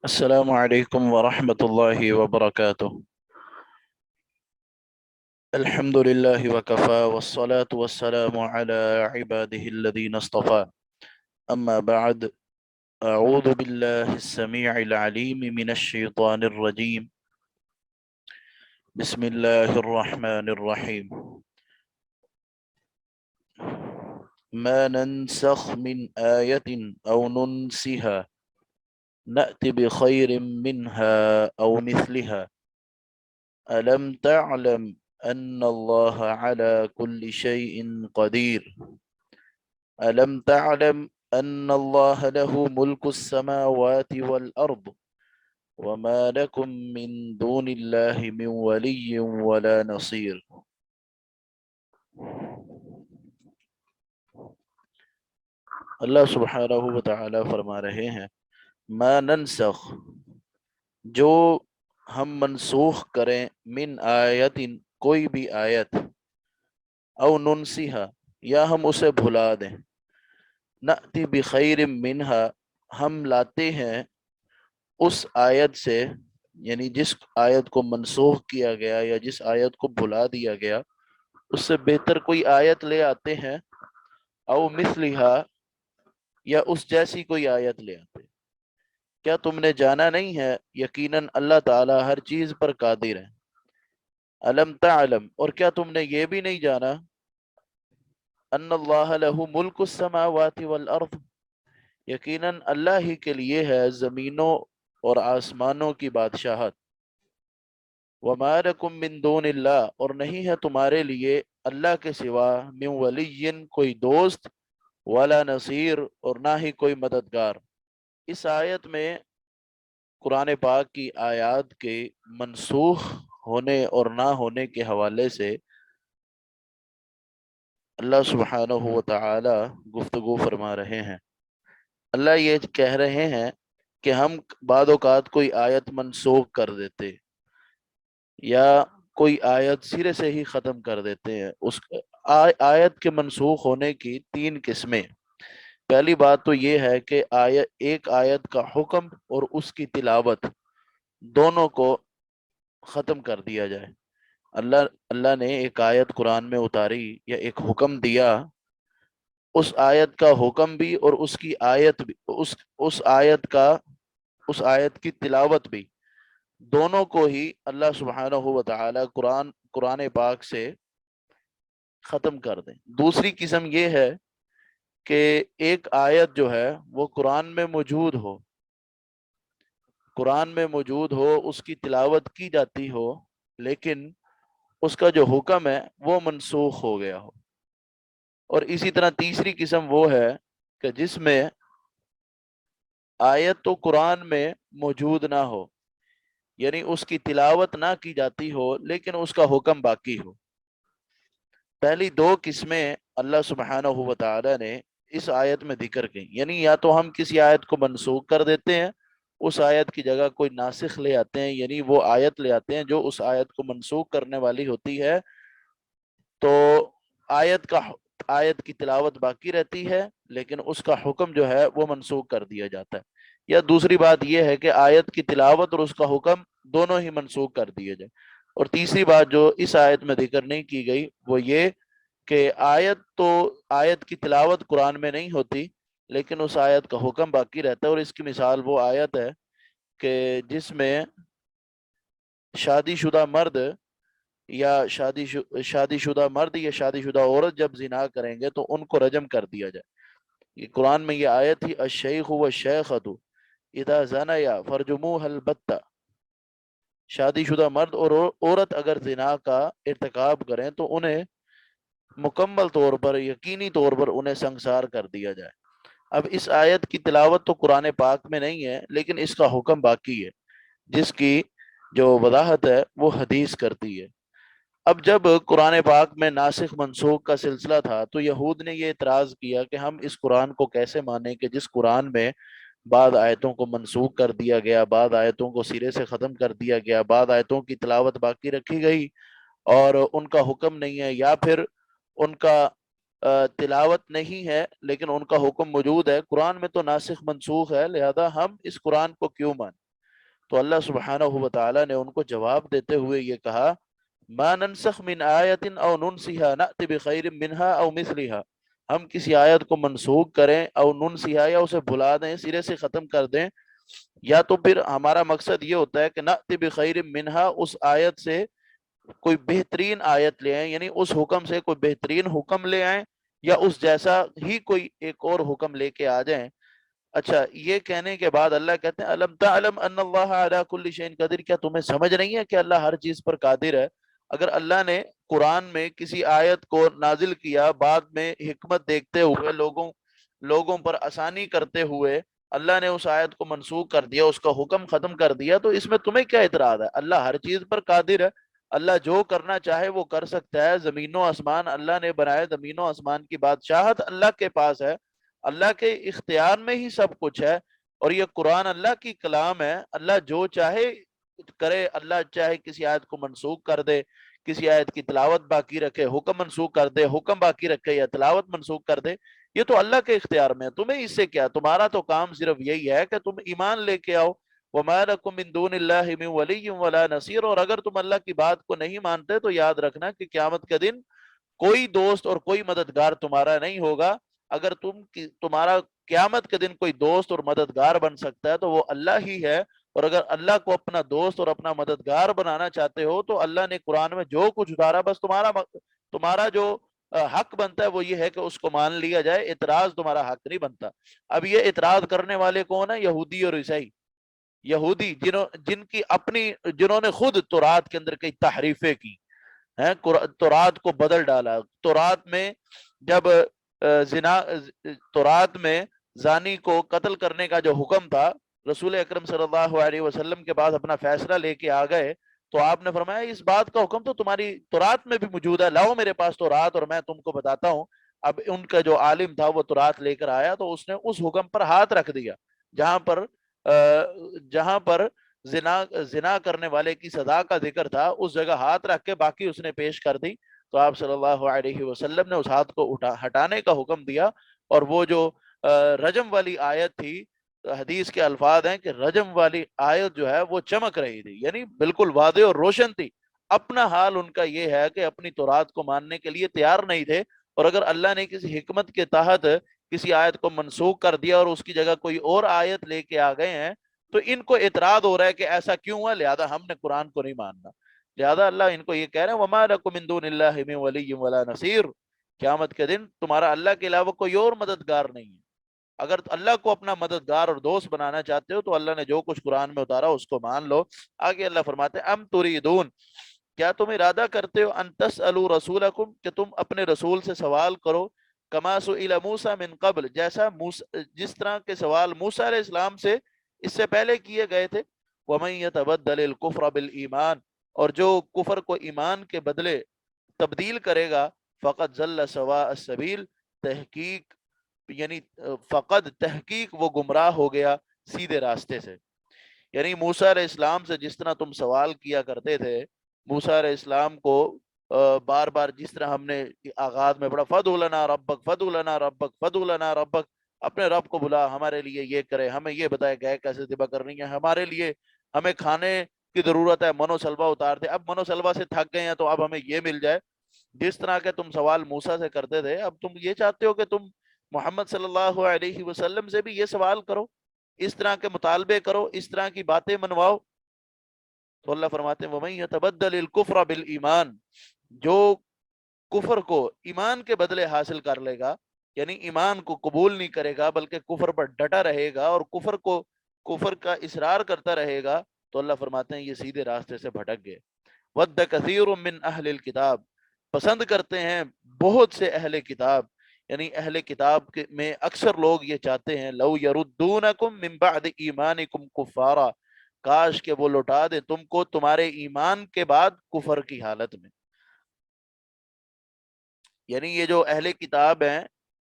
السلام علیکم ورحمۃ اللہ وبرکاتہ۔ الحمد للہ وکفا والصلاة والسلام علی عباده الذین اصطفى، اما بعد، اعوذ باللہ السمیع العلیم من الشیطان الرجیم، بسم اللہ الرحمن الرحیم۔ ما ننسخ من آیت او ننسها نأت بخیر منها او مثلها ألم تعلم أن الله على كل شيء قدير ألم تعلم أن الله له ملك السماوات والأرض وما لكم من دون الله من ولي ولا نصير۔ اللہ سبحانہ وتعالی فرما رہے ہیں، ما ننسخ، جو ہم منسوخ کریں، من آیت، کوئی بھی آیت، او ننسیہا، یا ہم اسے بھلا دیں، نأتی بخیر منہا، ہم لاتے ہیں اس آیت سے، یعنی جس آیت کو منسوخ کیا گیا یا جس آیت کو بھلا دیا گیا اس سے بہتر کوئی آیت لے آتے ہیں، او مثلہا، یا اس جیسی کوئی آیت لے آتے ہیں۔ کیا تم نے جانا نہیں ہے یقیناً اللہ تعالی ہر چیز پر قادر ہے۔ علم تعلم، اور کیا تم نے یہ بھی نہیں جانا، ان اللہ لہ ملک السماوات والارض، یقیناً اللہ ہی کے لیے ہے زمینوں اور آسمانوں کی بادشاہت۔ وما لکم من دون اللہ، اور نہیں ہے تمہارے لیے اللہ کے سوا، من ولی، کوئی دوست، ولا نصیر، اور نہ ہی کوئی مددگار۔ اس آیت میں قرآن پاک کی آیات کے منسوخ ہونے اور نہ ہونے کے حوالے سے اللہ سبحانہ و تعالی گفتگو فرما رہے ہیں۔ اللہ یہ کہہ رہے ہیں کہ ہم بعض اوقات کوئی آیت منسوخ کر دیتے یا کوئی آیت سرے سے ہی ختم کر دیتے ہیں۔ اس آیت کے منسوخ ہونے کی تین قسمیں۔ پہلی بات تو یہ ہے کہ ایک آیت کا حکم اور اس کی تلاوت دونوں کو ختم کر دیا جائے۔ اللہ نے ایک آیت قرآن میں اتاری یا ایک حکم دیا، اس آیت کا حکم بھی اور اس کی آیت بھی، اس آیت کی تلاوت بھی، دونوں کو ہی اللہ سبحانہ و تعالی قرآن پاک سے ختم کر دیں۔ دوسری قسم یہ ہے کہ ایک آیت جو ہے وہ قرآن میں موجود ہو، اس کی تلاوت کی جاتی ہو، لیکن اس کا جو حکم ہے وہ منسوخ ہو گیا ہو۔ اور اسی طرح تیسری قسم وہ ہے کہ جس میں آیت تو قرآن میں موجود نہ ہو، یعنی اس کی تلاوت نہ کی جاتی ہو لیکن اس کا حکم باقی ہو۔ پہلی دو قسمیں اللہ سبحانہ و تعالی نے اس آیت میں ذکر کی، یعنی یا تو ہم کسی آیت کو منسوخ کر دیتے ہیں، اس آیت کی جگہ کوئی ناسخ لے آتے ہیں، یعنی وہ آیت لے آتے ہیں جو اس آیت کو منسوخ کرنے والی ہوتی ہے، تو آیت کی تلاوت باقی رہتی ہے لیکن اس کا حکم جو ہے وہ منسوخ کر دیا جاتا ہے۔ یا دوسری بات یہ ہے کہ آیت کی تلاوت اور اس کا حکم دونوں ہی منسوخ کر دیے جائے۔ اور تیسری بات جو اس آیت میں ذکر نہیں کی گئی وہ یہ کہ آیت کی تلاوت قرآن میں نہیں ہوتی لیکن اس آیت کا حکم باقی رہتا ہے، اور اس کی مثال وہ آیت ہے کہ جس میں شادی شدہ مرد یا شادی شدہ مرد یا شادی شدہ عورت جب زنا کریں گے تو ان کو رجم کر دیا جائے۔ یہ قرآن میں یہ آیت تھی، الشیخ والشیخۃ اذا زنیا فرجموها البتہ، شادی شدہ مرد اور عورت اگر زنا کا ارتکاب کریں تو انہیں مکمل طور پر، یقینی طور پر انہیں سنگسار کر دیا جائے۔ اب اس آیت کی تلاوت تو قرآن پاک میں نہیں ہے لیکن اس کا حکم باقی ہے، جس کی جو وضاحت ہے وہ حدیث کرتی ہے۔ اب جب قرآن پاک میں ناسخ منسوخ کا سلسلہ تھا تو یہود نے یہ اعتراض کیا کہ ہم اس قرآن کو کیسے مانیں کہ جس قرآن میں بعض آیتوں کو منسوخ کر دیا گیا، بعض آیتوں کو سرے سے ختم کر دیا گیا، بعض آیتوں کی تلاوت باقی رکھی گئی اور ان کا حکم نہیں ہے، یا پھر ان کا تلاوت نہیں ہے لیکن ان کا حکم موجود ہے۔ قرآن میں تو ناسخ منسوخ ہے، لہذا ہم اس قرآن کو کیوں مانیں؟ تو اللہ سبحانہ و تعالی نے ان کو جواب دیتے ہوئے یہ کہا ما ننسخ من آیت او ننسیها نأتی بخیر منها او مثلها، ہم کسی آیت کو منسوخ کریں او ننسیها یا اسے بھلا دیں، سرے سے ختم کر دیں، یا تو پھر ہمارا مقصد یہ ہوتا ہے کہ نأتی بخیر منها اس آیت سے کوئی بہترین آیت لے آئیں، یعنی اس حکم سے کوئی بہترین حکم لے آئیں یا اس جیسا ہی کوئی ایک اور حکم لے کے آ جائیں۔ اچھا، یہ کہنے کے بعد اللہ کہتے ہیں الم تعلم ان اللہ علی کل شیء قدیر، کیا تمہیں سمجھ نہیں ہے کہ اللہ ہر چیز پر قادر ہے؟ اگر اللہ نے قرآن میں کسی آیت کو نازل کیا، بعد میں حکمت دیکھتے ہوئے لوگوں پر آسانی کرتے ہوئے اللہ نے اس آیت کو منسوخ کر دیا، اس کا حکم ختم کر دیا، تو اس میں تمہیں کیا اعتراض ہے؟ اللہ ہر چیز پر قادر ہے، اللہ جو کرنا چاہے وہ کر سکتا ہے۔ زمین و آسمان اللہ نے بنائے، زمین و آسمان کی بادشاہت اللہ کے پاس ہے، اللہ کے اختیار میں ہی سب کچھ ہے، اور یہ قرآن اللہ کی کلام ہے، اللہ جو چاہے کرے، اللہ چاہے کسی آیت کو منسوخ کر دے، کسی آیت کی تلاوت باقی رکھے، حکم منسوخ کر دے، حکم باقی رکھے یا تلاوت منسوخ کر دے، یہ تو اللہ کے اختیار میں ہے، تمہیں اس سے کیا؟ تمہارا تو کام صرف یہی ہے کہ تم ایمان لے کے آؤ۔ وَمَا لَكُم مِّن دُونِ اللَّهِ مِن وَلِيٍّ وَلَا نَصِيرٍ، اور اگر تم اللہ کی بات کو نہیں مانتے تو یاد رکھنا کہ قیامت کے دن کوئی دوست اور کوئی مددگار تمہارا نہیں ہوگا۔ اگر تمہارا قیامت کے دن کوئی دوست اور مددگار بن سکتا ہے تو وہ اللہ ہی ہے، اور اگر اللہ کو اپنا دوست اور اپنا مددگار بنانا چاہتے ہو تو اللہ نے قرآن میں جو کچھ اتارا، بس تمہارا جو حق بنتا ہے وہ یہ ہے کہ اس کو مان لیا جائے، اعتراض تمہارا حق نہیں بنتا۔ اب یہ اعتراض کرنے والے کون ہیں؟ یہودی اور عیسائی۔ یہودی جنہوں نے خود تورات کے اندر کئی تحریفیں کی ہیں، تورات کو بدل ڈالا۔ تورات میں جب زنا تورات میں زانی کو قتل کرنے کا جو حکم تھا، رسول اکرم صلی اللہ علیہ وسلم کے بعد اپنا فیصلہ لے کے آ گئے تو آپ نے فرمایا اس بات کا حکم تو تمہاری تورات میں بھی موجود ہے، لاؤ میرے پاس تورات اور میں تم کو بتاتا ہوں۔ اب ان کا جو عالم تھا وہ تورات لے کر آیا تو اس نے اس حکم پر ہاتھ رکھ دیا جہاں پر زنا کرنے والے کی سزا کا ذکر تھا، اس جگہ ہاتھ رکھ کے باقی اس نے پیش کر دی۔ تو آپ صلی اللہ علیہ وسلم نے اس ہاتھ کو ہٹانے کا حکم دیا، اور وہ جو رجم والی آیت تھی، حدیث کے الفاظ ہیں کہ رجم والی آیت جو ہے وہ چمک رہی تھی، یعنی بالکل واضح اور روشن تھی۔ اپنا حال ان کا یہ ہے کہ اپنی تورات کو ماننے کے لیے تیار نہیں تھے، اور اگر اللہ نے کسی حکمت کے تحت کسی آیت کو منسوخ کر دیا اور اس کی جگہ کوئی اور آیت لے کے آ گئے ہیں تو ان کو اعتراض ہو رہا ہے کہ ایسا کیوں ہوا، لہذا ہم نے قرآن کو نہیں ماننا۔ لہذا اللہ ان کو یہ کہہ رہے ہیں وَمَا لَكُم مِّن دُونِ اللَّهِ مِن وَلِيٍّ وَلَا نَصِيرٍ، قیامت کے دن تمہارا اللہ کے علاوہ کوئی اور مددگار نہیں ہے۔ اگر اللہ کو اپنا مددگار اور دوست بنانا چاہتے ہو تو اللہ نے جو کچھ قرآن میں اتارا اس کو مان لو۔ آگے اللہ فرماتے ہیں ام تریدون، کیا تم ارادہ کرتے ہو ان تسألوا رسولکم، کہ تم اپنے رسول سے سوال کرو، کما سئل موسیٰ من قبل، جس طرح کے سوال موسیٰ علیہ السلام سے اس سے پہلے کیے گئے تھے۔ ومن یتبدل الکفر بالایمان، اور جو کفر کو ایمان کے بدلے تبدیل کرے گا، فقد ضل سواء السبیل، تحقیق یعنی تحقیق وہ گمراہ ہو گیا سیدھے راستے سے۔ یعنی موسیٰ علیہ السلام سے جس طرح تم سوال کیا کرتے تھے، موسیٰ علیہ السلام کو بار بار جس طرح ہم نے آغاز میں پڑھا فَادْعُ لَنَا رَبَّكَ فَادْعُ لَنَا رَبَّكَ فَادْعُ لَنَا رَبَّكَ، اپنے رب کو بلا، ہمارے لیے یہ کرے، ہمیں یہ بتائے گئے کیسے ذبح کرنی ہے، ہمارے لیے ہمیں کھانے کی ضرورت ہے، منو سلوا اتار دے، اب منو سلوا سے تھک گئے ہیں تو اب ہمیں یہ مل جائے۔ جس طرح کے تم سوال موسیٰ سے کرتے تھے، اب تم یہ چاہتے ہو کہ تم محمد صلی اللہ علیہ وسلم سے بھی یہ سوال کرو، اس طرح کے مطالبے کرو، اس طرح کی باتیں منواؤ۔ تو اللہ فرماتے ہیں وَمَن يَتَبَدَّلِ الْكُفْرَ بِالْإِيمَانِ، جو کفر کو ایمان کے بدلے حاصل کر لے گا، یعنی ایمان کو قبول نہیں کرے گا بلکہ کفر پر ڈٹا رہے گا اور کفر کا اصرار کرتا رہے گا، تو اللہ فرماتے ہیں یہ سیدھے راستے سے بھٹک گئے۔ وَدَّ كَثِيرٌ مِّنْ أَهْلِ الْكِتَابِ، پسند کرتے ہیں بہت سے اہل کتاب، یعنی اہل کتاب میں اکثر لوگ یہ چاہتے ہیں لو یردونکم من بعد ایمانکم کفارا، کاش کہ وہ لوٹا دے تم کو تمہارے ایمان کے بعد کفر کی حالت میں۔ یعنی یہ جو اہل کتاب ہیں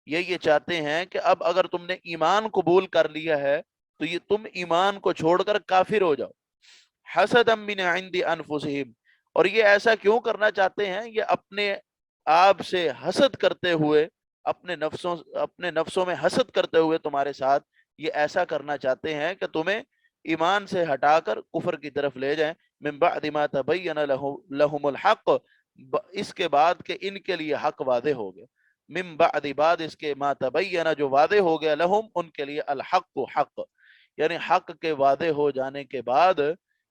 یہ چاہتے ہیں کہ اب اگر تم نے ایمان قبول کر لیا ہے تو یہ تم ایمان کو چھوڑ کر کافر ہو جاؤ۔ حسدا من عند انفسہم، اور یہ ایسا کیوں کرنا چاہتے ہیں؟ یہ اپنے آپ سے حسد کرتے ہوئے، اپنے نفسوں میں حسد کرتے ہوئے تمہارے ساتھ یہ ایسا کرنا چاہتے ہیں کہ تمہیں ایمان سے ہٹا کر کفر کی طرف لے جائیں. من بعد ما تبین لہم الحق، اس کے بعد کہ ان کے لیے حق واضح ہو گیا. من بعد اس کے ما تبین جو واضح ہو گیا، لہم ان کے لیے، الحق حق، یعنی حق کے واضح ہو جانے کے بعد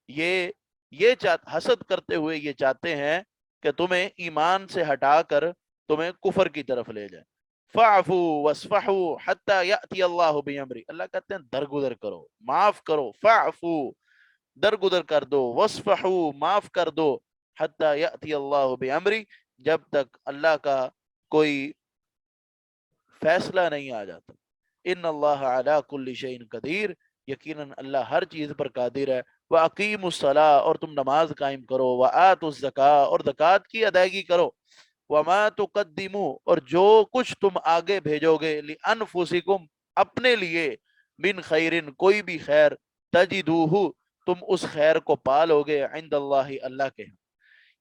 یہ حسد کرتے ہوئے یہ چاہتے ہیں کہ تمہیں ایمان سے ہٹا کر تمہیں کفر کی طرف لے جائیں. فَاعْفُوا وَاصْفَحُوا حَتَّى يَأْتِيَ اللَّهُ بِأَمْرِهِ، اللہ کہتے ہیں درگزر کرو، معاف کرو. فَاعْفُوا درگزر کر دو، وَاصْفَحُوا معاف کر دو، حَتَّى يَأْتِيَ اللَّهُ بِأَمْرِهِ جب تک اللہ کا کوئی فیصلہ نہیں آ جاتا. ان اللہ علی کل شیء قدیر، یقیناً اللہ ہر چیز پر قادر ہے. وَأَقِيمُوا الصَّلَاةَ اور تم نماز قائم کرو. وَآتُوا الزَّكَاةَ اور زکوٰۃ کی ادائیگی کرو. وَمَا تُقَدِّمُوا اور جو کچھ تم آگے بھیجو گے، لِأَنفُسِكُمْ اپنے لیے، من خیرن کوئی بھی خیر، تجدوہ تم اس خیر کو پالو گے، عند اللہ اللہ کے،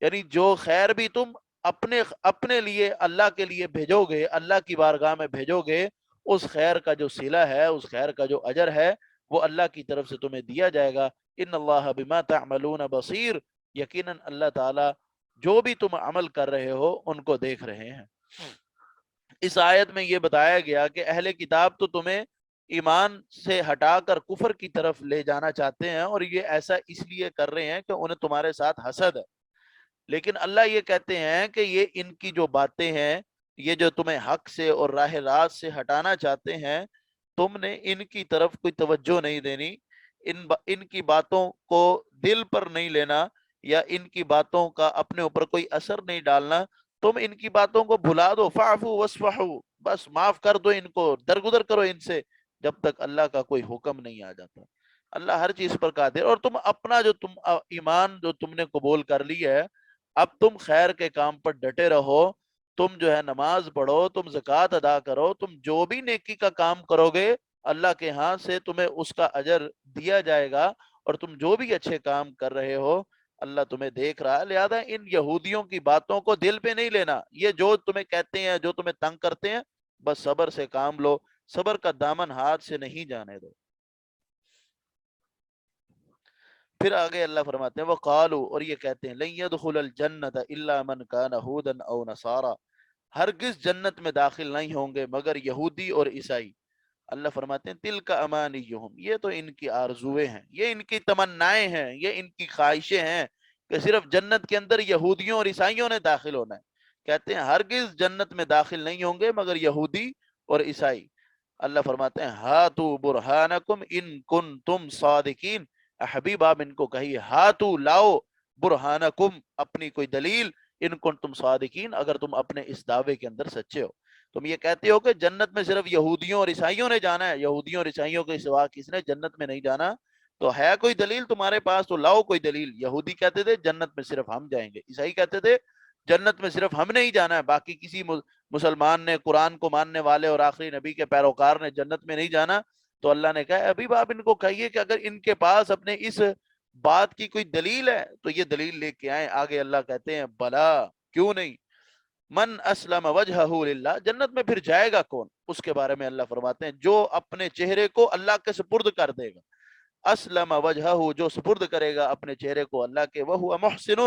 یعنی جو خیر بھی تم اپنے لیے اللہ کے لیے بھیجو گے، اللہ کی بارگاہ میں بھیجو گے، اس خیر کا جو صلہ ہے، اس خیر کا جو اجر ہے، وہ اللہ کی طرف سے تمہیں دیا جائے گا. ان اللہ بما تعملون بصیر، یقیناً اللہ تعالی جو بھی تم عمل کر رہے ہو ان کو دیکھ رہے ہیں. اس آیت میں یہ بتایا گیا کہ اہل کتاب تو تمہیں ایمان سے ہٹا کر کفر کی طرف لے جانا چاہتے ہیں، اور یہ ایسا اس لیے کر رہے ہیں کہ انہیں تمہارے ساتھ حسد ہے. لیکن اللہ یہ کہتے ہیں کہ یہ ان کی جو باتیں ہیں، یہ جو تمہیں حق سے اور راہ راست سے ہٹانا چاہتے ہیں، تم نے ان کی طرف کوئی توجہ نہیں دینی، ان کی باتوں کو دل پر نہیں لینا، یا ان کی باتوں کا اپنے اوپر کوئی اثر نہیں ڈالنا. تم ان کی باتوں کو بھلا دو. فاعفو واسفحو، بس معاف کر دو ان کو، درگزر کرو ان سے، جب تک اللہ کا کوئی حکم نہیں آ جاتا. اللہ ہر چیز پر قادر. اور تم اپنا جو تم ایمان جو تم نے قبول کر لی ہے، اب تم خیر کے کام پر ڈٹے رہو. تم جو ہے نماز پڑھو، تم زکوٰۃ ادا کرو، تم جو بھی نیکی کا کام کرو گے اللہ کے ہاں سے تمہیں اس کا اجر دیا جائے گا. اور تم جو بھی اچھے کام کر رہے ہو اللہ تمہیں دیکھ رہا ہے. لہذا ان یہودیوں کی باتوں کو دل پہ نہیں لینا. یہ جو تمہیں کہتے ہیں، جو تمہیں تنگ کرتے ہیں، بس صبر سے کام لو، صبر کا دامن ہاتھ سے نہیں جانے دو. پھر آگے اللہ فرماتے ہیں وقالو، اور یہ کہتے ہیں لن يدخل الجنت الا من كان هودا او نصارى، ہرگز جنت میں داخل نہیں ہوں گے مگر یہودی اور عیسائی. اللہ فرماتے ہیں تلک امانیہم، یہ تو ان کی آرزویں ہیں، یہ ان کی تمنائیں ہیں، یہ ان کی خواہشیں ہیں کہ صرف جنت کے اندر یہودیوں اور عیسائیوں نے داخل ہونا ہے. کہتے ہیں ہرگز جنت میں داخل نہیں ہوں گے مگر یہودی اور عیسائی. اللہ فرماتے ہیں ہاتو برہانکم ان کنتم صادقین، حبیب آپ ان کو کہیے ہاتو لاؤ، برہانکم اپنی کوئی دلیل، ان کنتم صادقین اگر تم اپنے اس دعوے کے اندر سچے ہو. تم یہ کہتے ہو کہ جنت میں صرف یہودیوں اور عیسائیوں نے جانا ہے، یہودیوں اور عیسائیوں کے سوا کس نے جنت میں نہیں جانا، تو ہے کوئی دلیل تمہارے پاس؟ تو لاؤ کوئی دلیل. یہودی کہتے تھے جنت میں صرف ہم جائیں گے، عیسائی کہتے تھے جنت میں صرف ہم نہیں جانا ہے، باقی کسی مسلمان نے، قرآن کو ماننے والے اور آخری نبی کے پیروکار نے جنت میں نہیں جانا. تو اللہ نے کہا ابھی آپ ان کو کہیے کہ اگر ان کے پاس اپنے اس بات کی کوئی دلیل ہے تو یہ دلیل لے کے آئیں. آگے اللہ کہتے ہیں بلا، کیوں نہیں، من اسلم وجہہ للہ، جنت میں پھر جائے گا کون؟ اس کے بارے میں اللہ فرماتے ہیں جو اپنے چہرے کو اللہ کے سپرد کر دے گا. اسلم وجہہ، جو سپرد کرے گا اپنے چہرے کو اللہ کے، وہو محسن،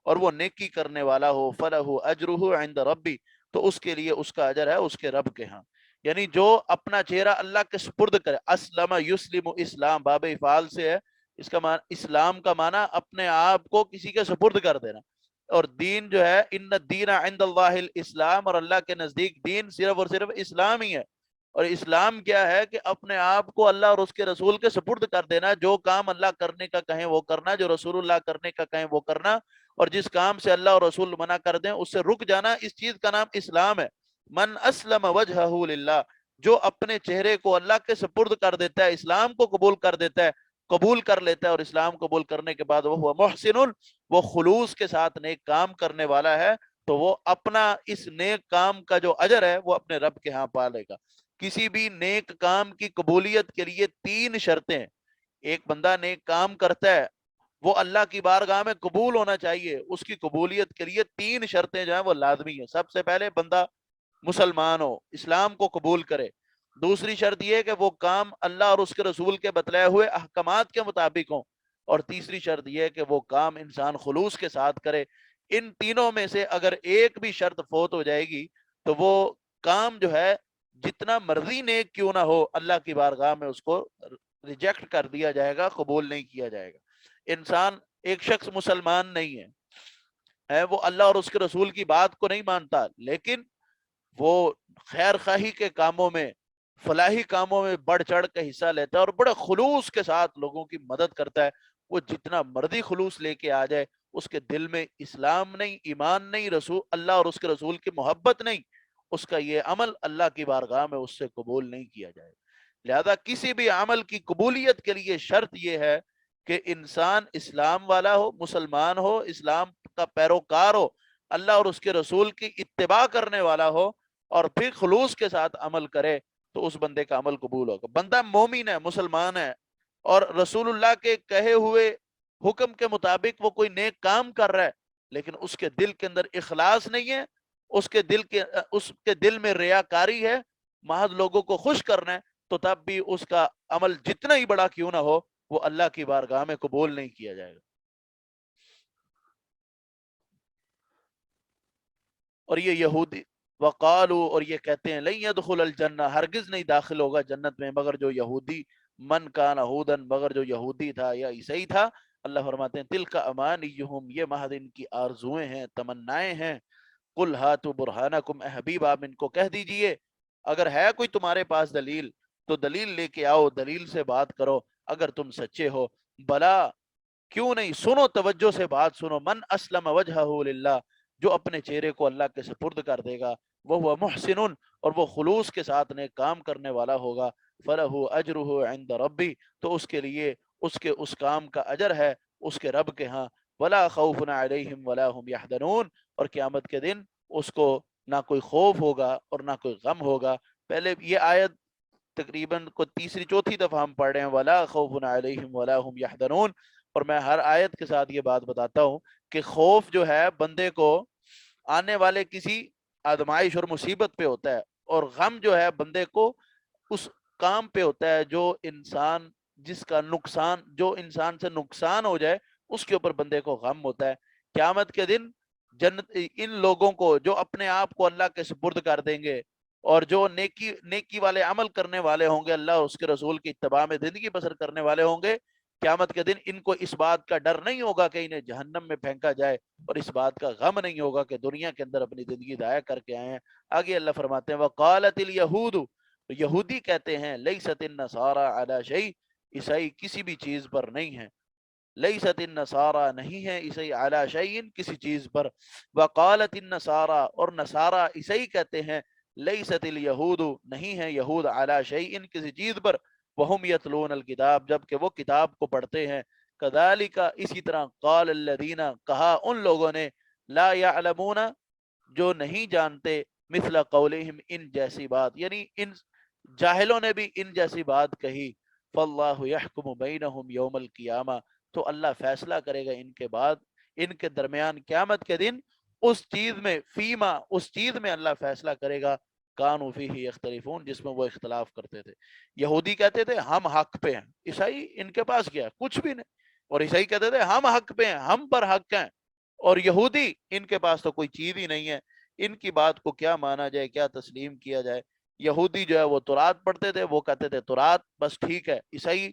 اور وہ نیکی کرنے والا ہو، فلہ اجرہ عند ربی، تو اس کے لیے اس کا اجر ہے اس کے رب کے ہاں. یعنی جو اپنا چہرہ اللہ کے سپرد کرے، اسلم یسلم، اسلام باب افعال سے ہے، اس کا معنی اسلام کا معنی اپنے آپ کو کسی کے سپرد کر دینا. اور دین جو ہے ان الدین عند اللہ الاسلام، اور اللہ کے نزدیک دین صرف اور صرف اسلام ہی ہے. اور اسلام کیا ہے کہ اپنے آپ کو اللہ اور اس کے رسول کے سپرد کر دینا. جو کام اللہ کرنے کا کہیں وہ کرنا، جو رسول اللہ کرنے کا کہیں وہ کرنا، اور جس کام سے اللہ اور رسول منع کر دیں اس سے رک جانا. اس چیز کا نام اسلام ہے. من اسلم وجہہ للہ، جو اپنے چہرے کو اللہ کے سپرد کر دیتا ہے، اسلام کو قبول کر دیتا ہے، قبول کر لیتا ہے، اور اسلام قبول کرنے کے بعد وہ محسن، وہ خلوص کے ساتھ نیک کام کرنے والا ہے، تو وہ اپنا اس نیک کام کا جو اجر ہے وہ اپنے رب کے ہاں پالے گا. کسی بھی نیک کام کی قبولیت کے لیے 3 شرطیں ہیں. ایک بندہ نیک کام کرتا ہے، وہ اللہ کی بارگاہ میں قبول ہونا چاہیے. اس کی قبولیت کے لیے 3 شرطیں جو ہیں وہ لازمی ہیں. سب سے پہلے بندہ مسلمان ہو، اسلام کو قبول کرے. دوسری شرط یہ ہے کہ وہ کام اللہ اور اس کے رسول کے بتلائے ہوئے احکامات کے مطابق ہوں، اور تیسری شرط یہ ہے کہ وہ کام انسان خلوص کے ساتھ کرے۔ ان تینوں میں سے اگر ایک بھی شرط فوت ہو جائے گی تو وہ کام جو ہے جتنا مرضی نیک کیوں نہ ہو، اللہ کی بارگاہ میں اس کو ریجیکٹ کر دیا جائے گا، قبول نہیں کیا جائے گا۔ انسان، ایک شخص مسلمان نہیں ہے وہ اللہ اور اس کے رسول کی بات کو نہیں مانتا، لیکن وہ خیر خواہی کے کاموں میں، فلاحی کاموں میں بڑھ چڑھ کے حصہ لیتا ہے اور بڑے خلوص کے ساتھ لوگوں کی مدد کرتا ہے۔ وہ جتنا مرضی خلوص لے کے آ جائے، اس کے دل میں اسلام نہیں، ایمان نہیں، رسول اللہ اور اس کے رسول کی محبت نہیں، اس کا یہ عمل اللہ کی بارگاہ میں اس سے قبول نہیں کیا جائے۔ لہذا کسی بھی عمل کی قبولیت کے لیے شرط یہ ہے کہ انسان اسلام والا ہو، مسلمان ہو، اسلام کا پیروکار ہو، اللہ اور اس کے رسول کی اتباع کرنے والا ہو، اور پھر خلوص کے ساتھ عمل کرے تو اس بندے کا عمل قبول ہوگا۔ بندہ مومن ہے، مسلمان ہے، اور رسول اللہ کے کہے ہوئے حکم کے مطابق وہ کوئی نیک کام کر رہا ہے، لیکن اس کے دل کے اندر اخلاص نہیں ہے، اس کے دل میں ریاکاری ہے، محض لوگوں کو خوش کرنا ہے، تو تب بھی اس کا عمل جتنا ہی بڑا کیوں نہ ہو، وہ اللہ کی بارگاہ میں قبول نہیں کیا جائے گا۔ اور یہ یہودی وقالو، اور یہ کہتے ہیں لن يدخل الجنہ، ہرگز نہیں داخل ہوگا جنت میں مگر جو یہودی، من کان ہودن، مگر جو یہودی تھا یا عیسائی تھا۔ اللہ فرماتے ہیں تلک امانیہم، یہ محض ان کی آرزویں ہیں، تمنائیں ہیں۔ قل ہاتوا برہانکم، اے حبیب آپ ان کو کہہ دیجئے اگر ہے کوئی تمہارے پاس دلیل تو دلیل لے کے آؤ، دلیل سے بات کرو اگر تم سچے ہو۔ بلا، کیوں نہیں، سنو، توجہ سے بات سنو۔ من اسلم وجہہ للہ، جو اپنے چہرے کو اللہ کے سپرد کر دے گا، وہ محسن، اور وہ خلوص کے ساتھ نیک کام کرنے والا ہوگا، فلہ اجرہ عند ربی، تو اس کے لیے اس کام کا اجر ہے اس کے رب کے ہاں۔ ولا خوف علیہم ولا هم یحزنون، اور قیامت کے دن اس کو نہ کوئی خوف ہوگا اور نہ کوئی غم ہوگا۔ پہلے یہ آیت تقریباً کو تیسری چوتھی دفعہ ہم پڑھ رہے ہیں، ولا خوف علیہم ولا هم یحزنون، اور میں ہر آیت کے ساتھ یہ بات بتاتا ہوں کہ خوف جو ہے بندے کو آنے والے کسی آزمائش اور مصیبت پہ ہوتا ہے، اور غم جو ہے بندے کو اس کام پہ ہوتا ہے جو انسان سے نقصان ہو جائے، اس کے اوپر بندے کو غم ہوتا ہے۔ قیامت کے دن جنت ان لوگوں کو جو اپنے آپ کو اللہ کے سپرد کر دیں گے، اور جو نیکی والے عمل کرنے والے ہوں گے، اللہ اور اس کے رسول کی اتباع میں زندگی بسر کرنے والے ہوں گے، قیامت کے دن ان کو اس بات کا ڈر نہیں ہوگا کہ انہیں جہنم میں پھینکا جائے، اور اس بات کا غم نہیں ہوگا کہ دنیا کے اندر اپنی زندگی ضائع کر کے آئے ہیں۔ آگے اللہ فرماتے ہیں وقالت الیہود، یہودی کہتے ہیں لیست النصارى علی شیء، عیسائی کسی بھی چیز پر نہیں ہے، لیست النصارى نہیں ہے عیسائی علی شیء کسی چیز پر، وقالت النصارى، اور نصارى عیسائی کہتے ہیں لیست الیہود نہیں ہے یہود علی شیء کسی چیز پر، وہم یتلون الکتاب جبکہ وہ کتاب کو پڑھتے ہیں، کذالک اسی طرح، قال الذین کہا ان لوگوں نے، لا یعلمون جو نہیں جانتے، مثل قولہم ان جیسی بات، یعنی ان جاہلوں نے بھی ان جیسی بات کہی، فاللہ یحکم بینہم یوم القیامہ، تو اللہ فیصلہ کرے گا ان کے بعد، ان کے درمیان قیامت کے دن، اس چیز میں اللہ فیصلہ کرے گا، کانوا فیہ یختلفون، جس میں وہ اختلاف کرتے تھے۔ یہودی کہتے تھے ہم حق پہ ہیں، عیسائی ان کے پاس کیا کچھ بھی نہیں، اور عیسائی کہتے تھے ہم حق پہ ہیں، ہم پر حق ہیں، اور یہودی ان کے پاس تو کوئی چیز ہی نہیں ہے، ان کی بات کو کیا مانا جائے، کیا تسلیم کیا جائے۔ یہودی جو ہے وہ تورات پڑھتے تھے، وہ کہتے تھے تورات بس ٹھیک ہے، عیسائی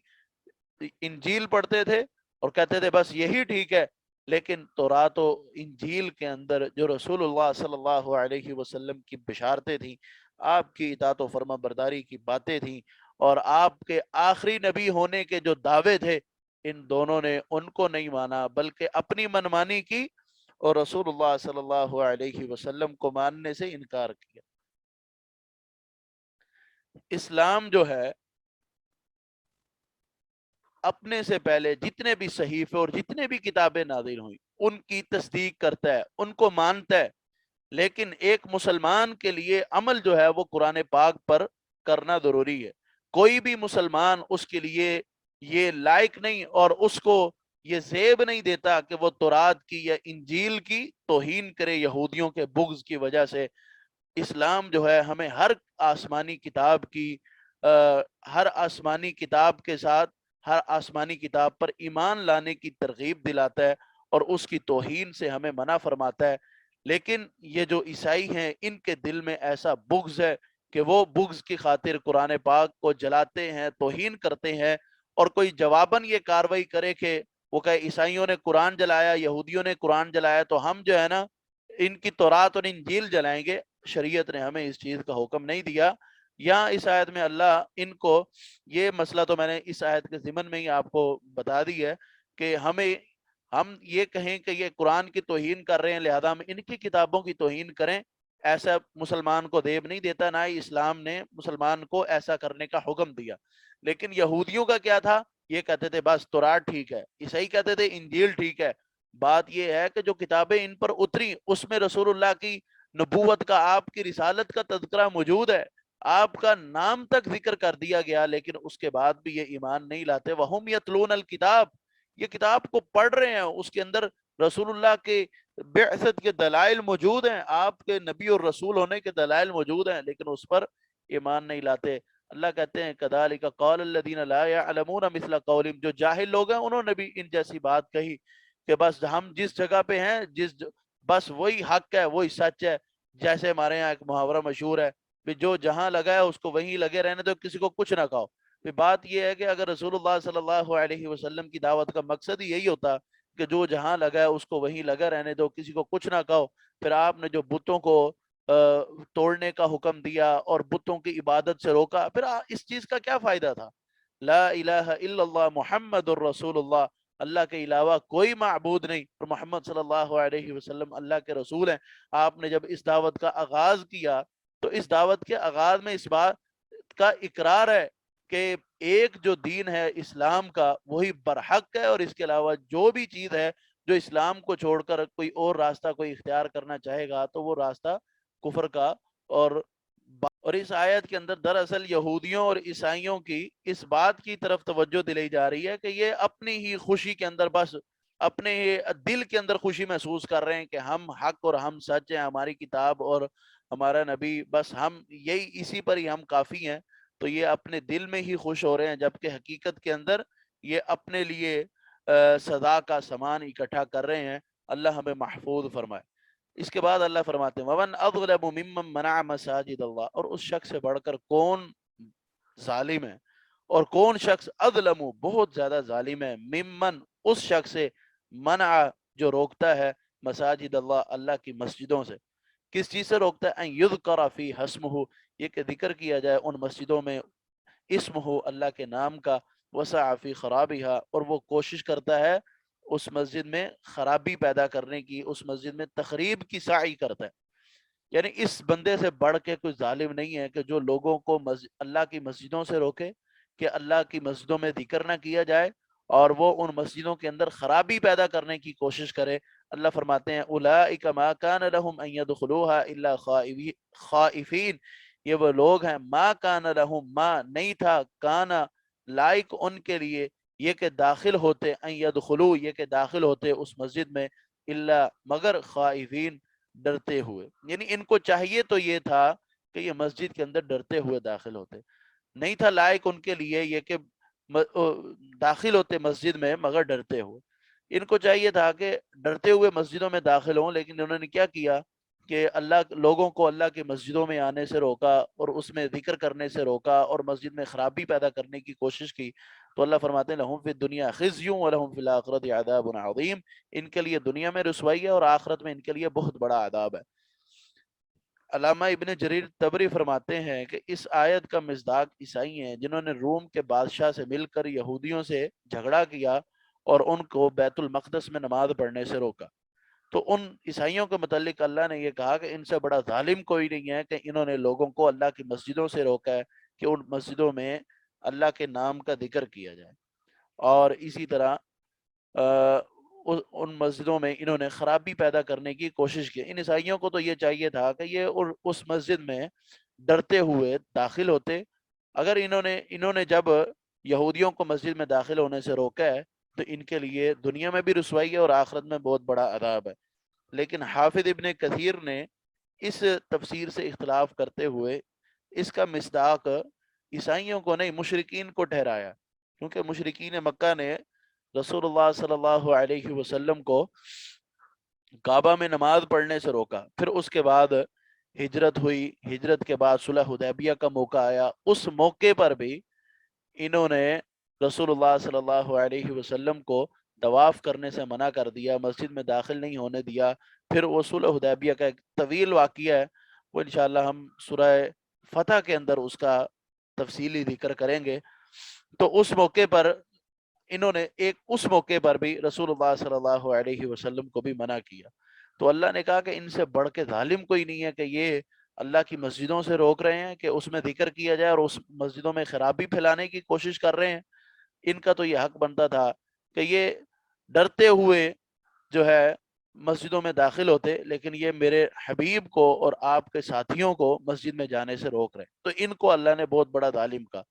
انجیل پڑھتے تھے اور کہتے تھے بس یہی ٹھیک ہے، لیکن تورات و انجیل کے اندر جو رسول اللہ صلی اللہ علیہ وسلم کی بشارتیں تھیں، آپ کی اطاعت و فرما برداری کی باتیں تھیں، اور آپ کے آخری نبی ہونے کے جو دعوے تھے، ان دونوں نے ان کو نہیں مانا بلکہ اپنی منمانی کی، اور رسول اللہ صلی اللہ علیہ وسلم کو ماننے سے انکار کیا۔ اسلام جو ہے اپنے سے پہلے جتنے بھی صحیفے اور جتنے بھی کتابیں نازل ہوئی ان کی تصدیق کرتا ہے، ان کو مانتا ہے، لیکن ایک مسلمان کے لیے عمل جو ہے وہ قرآن پاک پر کرنا ضروری ہے۔ کوئی بھی مسلمان اس کے لیے یہ لائق نہیں اور اس کو یہ زیب نہیں دیتا کہ وہ تورات کی یا انجیل کی توہین کرے یہودیوں کے بغض کی وجہ سے، اسلام جو ہے ہمیں ہر آسمانی کتاب کی ہر آسمانی کتاب کے ساتھ ہر آسمانی کتاب پر ایمان لانے کی ترغیب دلاتا ہے اور اس کی توہین سے ہمیں منع فرماتا ہے. لیکن یہ جو عیسائی ہیں ان کے دل میں ایسا بغض ہے کہ وہ بغض کی خاطر قرآن پاک کو جلاتے ہیں، توہین کرتے ہیں. اور کوئی جواباً یہ کاروائی کرے کہ وہ کہ عیسائیوں نے قرآن جلایا، یہودیوں نے قرآن جلایا، تو ہم جو ہے نا ان کی تورات اور انجیل جلائیں گے. شریعت نے ہمیں اس چیز کا حکم نہیں دیا. یہاں اس آیت میں اللہ ان کو، یہ مسئلہ تو میں نے اس آیت کے ضمن میں ہی آپ کو بتا دی ہے کہ ہم یہ کہیں کہ یہ قرآن کی توہین کر رہے ہیں لہذا ہم ان کی کتابوں کی توہین کریں، ایسا مسلمان کو دیب نہیں دیتا، نہ ہی اسلام نے مسلمان کو ایسا کرنے کا حکم دیا. لیکن یہودیوں کا کیا تھا؟ یہ کہتے تھے بس تورات ٹھیک ہے، عیسائی کہتے تھے انجیل ٹھیک ہے. بات یہ ہے کہ جو کتابیں ان پر اتری اس میں رسول اللہ کی نبوت کا، آپ کی رسالت کا تذکرہ موجود ہے، آپ کا نام تک ذکر کر دیا گیا، لیکن اس کے بعد بھی یہ ایمان نہیں لاتے. وہم یتلون الکتاب، یہ کتاب کو پڑھ رہے ہیں، اس کے اندر رسول اللہ کے بعثت کے دلائل موجود ہیں، آپ کے نبی اور رسول ہونے کے دلائل موجود ہیں، لیکن اس پر ایمان نہیں لاتے. اللہ کہتے ہیں کذالک قال الذین لا یعلمون مثل قولہم، جو جاہل لوگ ہیں انہوں نے بھی ان جیسی بات کہی کہ بس ہم جس جگہ پہ ہیں بس وہی حق ہے، وہی سچ ہے. جیسے ہمارے یہاں ایک محاورہ مشہور ہے کہ جو جہاں لگا ہے اس کو وہیں لگے رہنے دو، کسی کو کچھ نہ کہو. بات یہ ہے کہ اگر رسول اللہ صلی اللہ علیہ وسلم کی دعوت کا مقصد ہی یہی ہوتا کہ جو جہاں لگا ہے اس کو وہیں لگا رہنے دو، کسی کو کچھ نہ کہو، پھر آپ نے جو بتوں کو توڑنے کا حکم دیا اور بتوں کی عبادت سے روکا، پھر اس چیز کا کیا فائدہ تھا؟ لا الہ الا اللہ محمد الرسول اللہ، اللہ کے علاوہ کوئی معبود نہیں، اور محمد صلی اللہ علیہ وسلم اللہ کے رسول ہیں. آپ نے جب اس دعوت کا آغاز کیا تو اس دعوت کے آغاز میں اس بات کا اقرار ہے کہ ایک جو دین ہے اسلام کا وہی برحق ہے، اور اس کے علاوہ جو بھی چیز ہے جو اسلام کو چھوڑ کر کوئی اور راستہ کوئی اختیار کرنا چاہے گا تو وہ راستہ کفر کا. اور اس آیت کے اندر دراصل یہودیوں اور عیسائیوں کی اس بات کی طرف توجہ دلائی جا رہی ہے کہ یہ اپنی ہی خوشی کے اندر، بس اپنے ہی دل کے اندر خوشی محسوس کر رہے ہیں کہ ہم حق اور ہم سچ ہیں، ہماری کتاب اور ہمارا نبی، بس ہم یہی اسی پر ہی ہم کافی ہیں. تو یہ اپنے دل میں ہی خوش ہو رہے ہیں، جبکہ حقیقت کے اندر یہ اپنے لیے سزا کا سامان اکٹھا کر رہے ہیں. اللہ ہمیں محفوظ فرمائے. اس کے بعد اللہ فرماتے ہیں وَمَنْ أَظْلَمُ مِمَّنْ مَنَعَ مَسَاجِدَ اللَّهِ، اور اس شخص سے بڑھ کر کون ظالم ہے اور کون شخص اظلم بہت زیادہ ظالم ہے، ممن اس شخص سے، منع جو روکتا ہے، مساجد اللہ اللہ کی مسجدوں سے. کس چیز سے روکتا ہے؟ ان یذکر فی اسمہ، یہ کہ ذکر کیا جائے ان مسجدوں میں اسم ہو اللہ کے نام کا، وسع فی خرابہا، اور وہ کوشش کرتا ہے اس مسجد میں خرابی پیدا کرنے کی، اس مسجد میں تخریب کی سعی کرتا ہے. یعنی اس بندے سے بڑھ کے کوئی ظالم نہیں ہے کہ جو لوگوں کو اللہ کی مسجدوں سے روکے کہ اللہ کی مسجدوں میں ذکر نہ کیا جائے، اور وہ ان مسجدوں کے اندر خرابی پیدا کرنے کی کوشش کرے. اللہ فرماتے ہیں اولئک ما کان لهم ان يدخلوها الا خائفین، یہ وہ لوگ ہیں ما کان لهم، ما نہیں تھا، کانا لائق ان کے لیے، یہ کہ داخل ہوتے، ان يدخلوا یہ کہ داخل ہوتے اس مسجد میں، الا مگر خائفین ڈرتے ہوئے. یعنی ان کو چاہیے تو یہ تھا کہ یہ مسجد کے اندر ڈرتے ہوئے داخل ہوتے، نہیں تھا لائق ان کے لیے یہ کہ داخل ہوتے مسجد میں مگر ڈرتے ہوئے. ان کو چاہیے تھا کہ ڈرتے ہوئے مسجدوں میں داخل ہوں، لیکن انہوں نے کیا کیا کہ اللہ لوگوں کو اللہ کی مسجدوں میں آنے سے روکا اور اس میں ذکر کرنے سے روکا اور مسجد میں خرابی پیدا کرنے کی کوشش کی. تو اللہ فرماتے ہیں لہم فی الدنیا خزی ولہم فی الآخرۃ عذاب عظیم، ان کے لیے دنیا میں رسوائی ہے اور آخرت میں ان کے لیے بہت بڑا عذاب ہے. علامہ ابن جریر طبری فرماتے ہیں کہ اس آیت کا مصداق عیسائی ہیں جنہوں نے روم کے بادشاہ سے مل کر یہودیوں سے جھگڑا کیا اور ان کو بیت المقدس میں نماز پڑھنے سے روکا. تو ان عیسائیوں کے متعلق اللہ نے یہ کہا کہ ان سے بڑا ظالم کوئی نہیں ہے کہ انہوں نے لوگوں کو اللہ کی مسجدوں سے روکا ہے کہ ان مسجدوں میں اللہ کے نام کا ذکر کیا جائے، اور اسی طرح ان مسجدوں میں انہوں نے خرابی پیدا کرنے کی کوشش کی. ان عیسائیوں کو تو یہ چاہیے تھا کہ یہ اس مسجد میں ڈرتے ہوئے داخل ہوتے. اگر انہوں نے جب یہودیوں کو مسجد میں داخل ہونے سے روکا ہے تو ان کے لیے دنیا میں بھی رسوائی ہے اور آخرت میں بہت بڑا عذاب ہے. لیکن حافظ ابن کثیر نے اس تفسیر سے اختلاف کرتے ہوئے اس کا مصداق عیسائیوں کو نہیں مشرکین کو ٹھہرایا، کیونکہ مشرکین مکہ نے رسول اللہ صلی اللہ علیہ وسلم کو کعبہ میں نماز پڑھنے سے روکا۔ پھر اس کے بعد ہجرت ہوئی، ہجرت کے بعد صلح حدیبیہ کا موقع آیا، اس موقع پر بھی انہوں نے رسول اللہ صلی اللہ علیہ وسلم کو طواف کرنے سے منع کر دیا، مسجد میں داخل نہیں ہونے دیا۔ پھر وہ صلح حدیبیہ کا ایک طویل واقعہ ہے، وہ انشاءاللہ ہم سورہ فتح کے اندر اس کا تفصیلی ذکر کریں گے۔ تو اس موقع پر انہوں نے اس موقع پر بھی رسول اللہ صلی اللہ علیہ وسلم کو بھی منع کیا۔ تو اللہ نے کہا کہ ان سے بڑھ کے ظالم کوئی نہیں ہے کہ یہ اللہ کی مسجدوں سے روک رہے ہیں کہ اس میں ذکر کیا جائے اور اس مسجدوں میں خرابی پھیلانے کی کوشش کر رہے ہیں۔ ان کا تو یہ حق بنتا تھا کہ یہ ڈرتے ہوئے جو ہے مسجدوں میں داخل ہوتے، لیکن یہ میرے حبیب کو اور آپ کے ساتھیوں کو مسجد میں جانے سے روک رہے ہیں، تو ان کو اللہ نے بہت بڑا ظالم کہا۔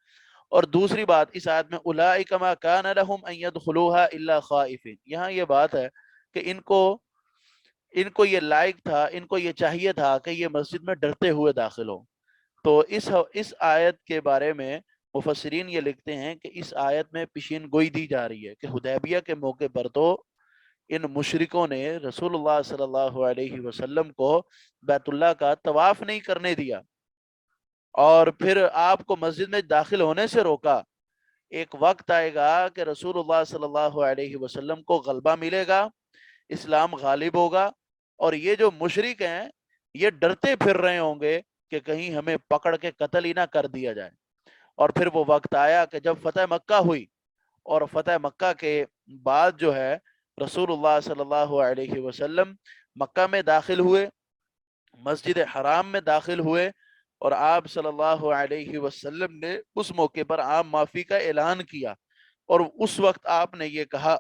اور دوسری بات اس آیت میں اولئک ما کان لهم ان يدخلوها الا خائفین، یہاں یہ بات ہے کہ ان کو یہ لائق تھا، ان کو یہ چاہیے تھا کہ یہ مسجد میں ڈرتے ہوئے داخل ہو۔ تو اس آیت کے بارے میں مفسرین یہ لکھتے ہیں کہ اس آیت میں پیشین گوئی دی جا رہی ہے کہ حدیبیہ کے موقع پر تو ان مشرکوں نے رسول اللہ صلی اللہ علیہ وسلم کو بیت اللہ کا طواف نہیں کرنے دیا اور پھر آپ کو مسجد میں داخل ہونے سے روکا۔ ایک وقت آئے گا کہ رسول اللہ صلی اللہ علیہ وسلم کو غلبہ ملے گا، اسلام غالب ہوگا، اور یہ جو مشرک ہیں یہ ڈرتے پھر رہے ہوں گے کہ کہیں ہمیں پکڑ کے قتل ہی نہ کر دیا جائے۔ اور پھر وہ وقت آیا کہ جب فتح مکہ ہوئی، اور فتح مکہ کے بعد جو ہے رسول اللہ صلی اللہ علیہ وسلم مکہ میں داخل ہوئے، مسجد حرام میں داخل ہوئے، اور آپ صلی اللہ علیہ وسلم نے اس موقع پر عام معافی کا اعلان کیا، اور اس وقت آپ نے یہ کہا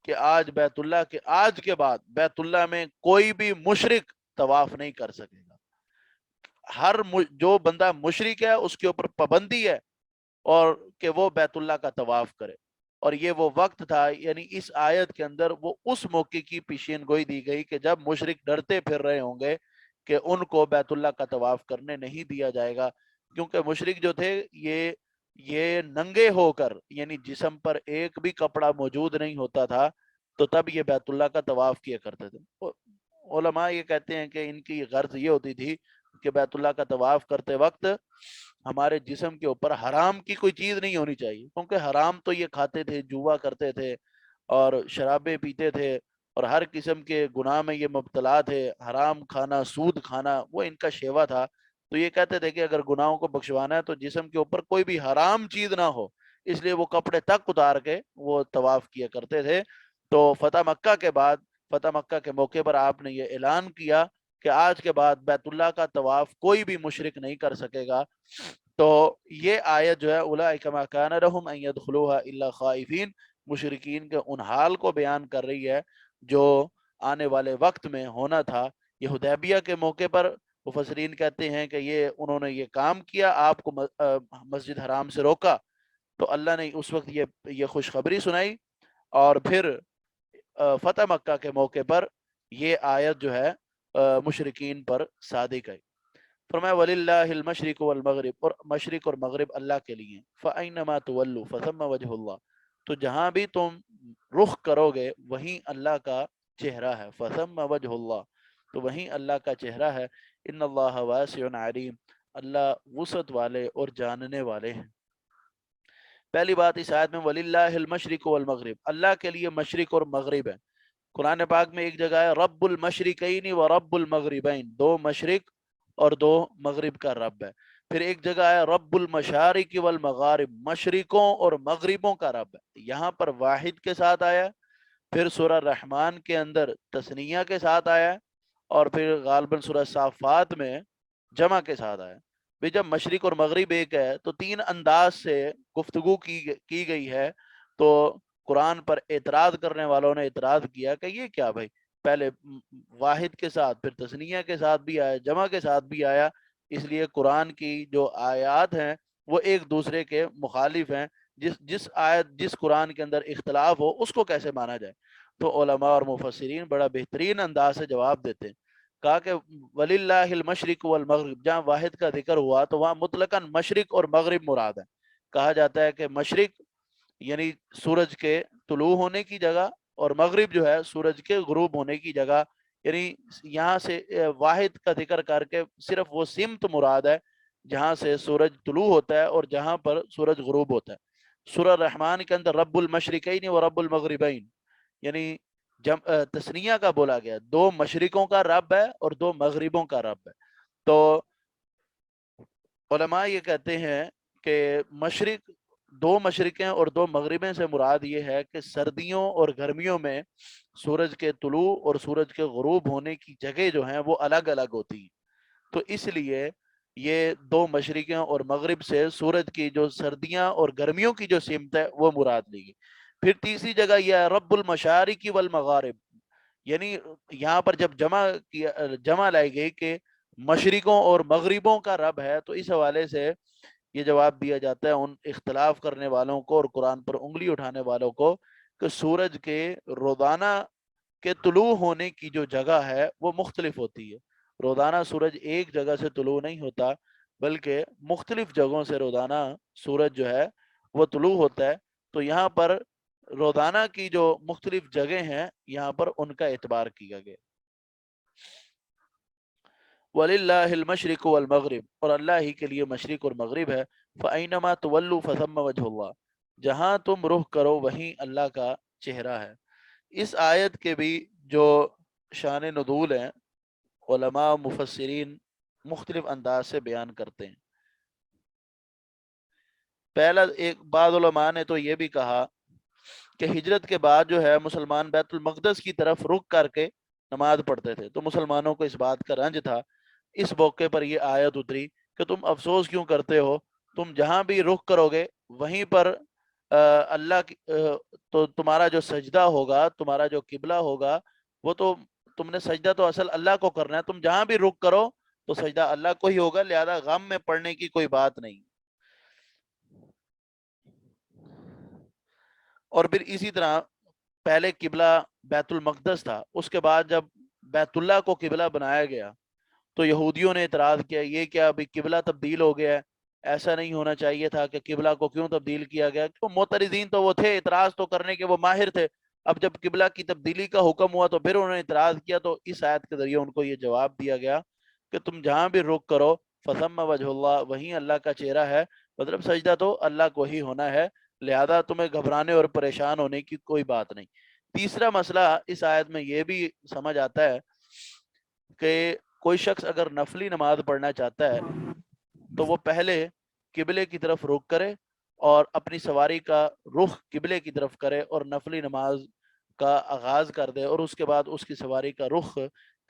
کہ آج کے بعد بیت اللہ میں کوئی بھی مشرک طواف نہیں کر سکے گا۔ جو بندہ مشرک ہے اس کے اوپر پابندی ہے اور کہ وہ بیت اللہ کا طواف کرے۔ اور یہ وہ وقت تھا، یعنی اس آیت کے اندر وہ اس موقع کی پیشین گوئی دی گئی کہ جب مشرک ڈرتے پھر رہے ہوں گے کہ ان کو بیت اللہ کا طواف کرنے نہیں دیا جائے گا، کیونکہ مشرک جو تھے یہ ننگے ہو کر، یعنی جسم پر ایک بھی کپڑا موجود نہیں ہوتا تھا، تو تب یہ بیت اللہ کا طواف کیا کرتے تھے۔ علماء یہ کہتے ہیں کہ ان کی غرض یہ ہوتی تھی کہ بیت اللہ کا طواف کرتے وقت ہمارے جسم کے اوپر حرام کی کوئی چیز نہیں ہونی چاہیے، کیونکہ حرام تو یہ کھاتے تھے، جوا کرتے تھے اور شرابیں پیتے تھے اور ہر قسم کے گناہ میں یہ مبتلا تھے۔ حرام کھانا، سود کھانا وہ ان کا شیوا تھا۔ تو یہ کہتے تھے کہ اگر گناہوں کو بخشوانا ہے تو جسم کے اوپر کوئی بھی حرام چیز نہ ہو، اس لیے وہ کپڑے تک اتار کے وہ طواف کیا کرتے تھے۔ تو فتح مکہ کے بعد، فتح مکہ کے موقع پر آپ نے یہ اعلان کیا کہ آج کے بعد بیت اللہ کا طواف کوئی بھی مشرک نہیں کر سکے گا۔ تو یہ آیت جو ہے اولئک ما کان لهم ان يدخلوها الا خائفین، مشرکین کے ان حال کو بیان کر رہی ہے جو آنے والے وقت میں ہونا تھا۔ یہ حدیبیہ کے موقع پر مفسرین کہتے ہیں کہ انہوں نے یہ کام کیا، آپ کو مسجد حرام سے روکا، تو اللہ نے اس وقت یہ خوشخبری سنائی، اور پھر فتح مکہ کے موقع پر یہ آیت جو ہے مشرکین پر صادق ہے۔ فرمایا وَلِلَّهِ الْمَشْرِقُ وَالْمَغْرِبُ، اور مشرق اور مغرب اللہ کے لیے، فَأَيْنَمَا تُوَلُّوا فَثَمَّ وَجْهُ اللَّهِ، تو جہاں بھی تم رخ کرو گے وہیں اللہ کا چہرہ ہے، فَثَمَّ وَجْهُ اللَّهِ، تو وہیں اللہ کا چہرہ ہے۔ ان اللہ واسع علیم، اللہ وسعت والے اور جاننے والے ہیں۔ پہلی بات اس آیت میں وَلِلَّهِ الْمَشْرِقُ وَالْمَغْرِبُ، اللہ کے لیے مشرق اور مغرب ہے۔ قرآن پاک میں ایک جگہ ہے رب المشرقین و رب المغربین، دو مشرق اور دو مغرب کا رب ہے۔ پھر ایک جگہ ہے رب المشارق والمغارب، مشرقوں اور مغربوں کا رب ہے، یہاں پر واحد کے ساتھ آیا۔ پھر سورہ رحمان کے اندر تثنیہ کے ساتھ آیا، اور پھر غالباً سورہ صافات میں جمع کے ساتھ آیا۔ بھی جب مشرق اور مغرب ایک ہے تو تین انداز سے گفتگو کی گئی ہے۔ تو قرآن پر اعتراض کرنے والوں نے اعتراض کیا کہ یہ کیا بھائی، پہلے واحد کے ساتھ پھر تثنیہ کے ساتھ بھی آیا، جمع کے ساتھ بھی آیا، اس لیے قرآن کی جو آیات ہیں وہ ایک دوسرے کے مخالف ہیں۔ جس قرآن کے اندر اختلاف ہو اس کو کیسے مانا جائے؟ تو علماء اور مفسرین بڑا بہترین انداز سے جواب دیتے ہیں۔ کہا کہ وَلِلَّهِ الْمَشْرِقُ وَالْمَغْرِبُ، جہاں واحد کا ذکر ہوا تو وہاں مطلقاً مشرق اور مغرب مراد ہے. کہا جاتا ہے کہ مشرق یعنی سورج کے طلوع ہونے کی جگہ، اور مغرب جو ہے سورج کے غروب ہونے کی جگہ. یعنی یہاں سے واحد کا ذکر کر کے صرف وہ سمت مراد ہے جہاں سے سورج طلوع ہوتا ہے اور جہاں پر سورج غروب ہوتا ہے. سورہ رحمان کے اندر رب المشرقین و رب المغربین یعنی تثنیہ کا بولا گیا، دو مشرقوں کا رب ہے اور دو مغربوں کا رب ہے. تو علماء یہ کہتے ہیں کہ مشرق، دو مشرقیں اور دو مغربیں سے مراد یہ ہے کہ سردیوں اور گرمیوں میں سورج کے طلوع اور سورج کے غروب ہونے کی جگہ جو ہیں وہ الگ الگ ہوتی ہیں. تو اس لیے یہ دو مشرقیں اور مغرب سے سورج کی جو سردیاں اور گرمیوں کی جو سمت ہے وہ مراد لی گئی. پھر تیسری جگہ یہ ہے رب المشارق والمغارب، یعنی یہاں پر جب جمع لائی گئی کہ مشرقوں اور مغربوں کا رب ہے، تو اس حوالے سے یہ جواب دیا جاتا ہے ان اختلاف کرنے والوں کو اور قرآن پر انگلی اٹھانے والوں کو کہ سورج کے روزانہ کے طلوع ہونے کی جو جگہ ہے وہ مختلف ہوتی ہے. روزانہ سورج ایک جگہ سے طلوع نہیں ہوتا بلکہ مختلف جگہوں سے روزانہ سورج جو ہے وہ طلوع ہوتا ہے. تو یہاں پر روزانہ کی جو مختلف جگہ ہیں یہاں پر ان کا اعتبار کیا گیا. وَلِلَّهِ الْمَشْرِقُ وَالْمَغْرِبُ، اور اللہ ہی کے لیے مشرق اور مغرب ہے. فَأَيْنَمَا تُوَلُّوا فَثَمَّ وَجْهُ اللَّهِ، جہاں تم رخ کرو وہیں اللہ کا چہرہ ہے. اس آیت کے بھی جو شان نزول ہیں علماء مفسرین مختلف انداز سے بیان کرتے ہیں. پہلا ایک بعض علماء نے تو یہ بھی کہا کہ ہجرت کے بعد جو ہے مسلمان بیت المقدس کی طرف رخ کر کے نماز پڑھتے تھے، تو مسلمانوں کو اس بات کا رنج تھا. اس موقع پر یہ آیت اتری کہ تم افسوس کیوں کرتے ہو، تم جہاں بھی رخ کرو گے وہیں پر اللہ کی تو تمہارا جو سجدہ ہوگا، تمہارا جو قبلہ ہوگا، وہ تو تم نے سجدہ تو اصل اللہ کو کرنا ہے. تم جہاں بھی رخ کرو تو سجدہ اللہ کو ہی ہوگا، لہذا غم میں پڑنے کی کوئی بات نہیں. اور پھر اسی طرح پہلے قبلہ بیت المقدس تھا، اس کے بعد جب بیت اللہ کو قبلہ بنایا گیا تو یہودیوں نے اعتراض کیا یہ کیا ابھی قبلہ تبدیل ہو گیا ہے، ایسا نہیں ہونا چاہیے تھا کہ قبلہ کو کیوں تبدیل کیا گیا. تو معترضین تو وہ تھے، اعتراض تو کرنے کے وہ ماہر تھے. اب جب قبلہ کی تبدیلی کا حکم ہوا تو پھر انہوں نے اعتراض کیا، تو اس آیت کے ذریعے ان کو یہ جواب دیا گیا کہ تم جہاں بھی رخ کرو فثم وجہ اللہ، وہیں اللہ کا چہرہ ہے. مطلب سجدہ تو اللہ کو ہی ہونا ہے، لہذا تمہیں گھبرانے اور پریشان ہونے کی کوئی بات نہیں. تیسرا مسئلہ اس آیت میں یہ بھی سمجھ آتا ہے کہ کوئی شخص اگر نفلی نماز پڑھنا چاہتا ہے تو وہ پہلے قبلے کی طرف رخ کرے اور اپنی سواری کا رخ قبلے کی طرف کرے اور نفلی نماز کا آغاز کر دے، اور اس کے بعد اس کی سواری کا رخ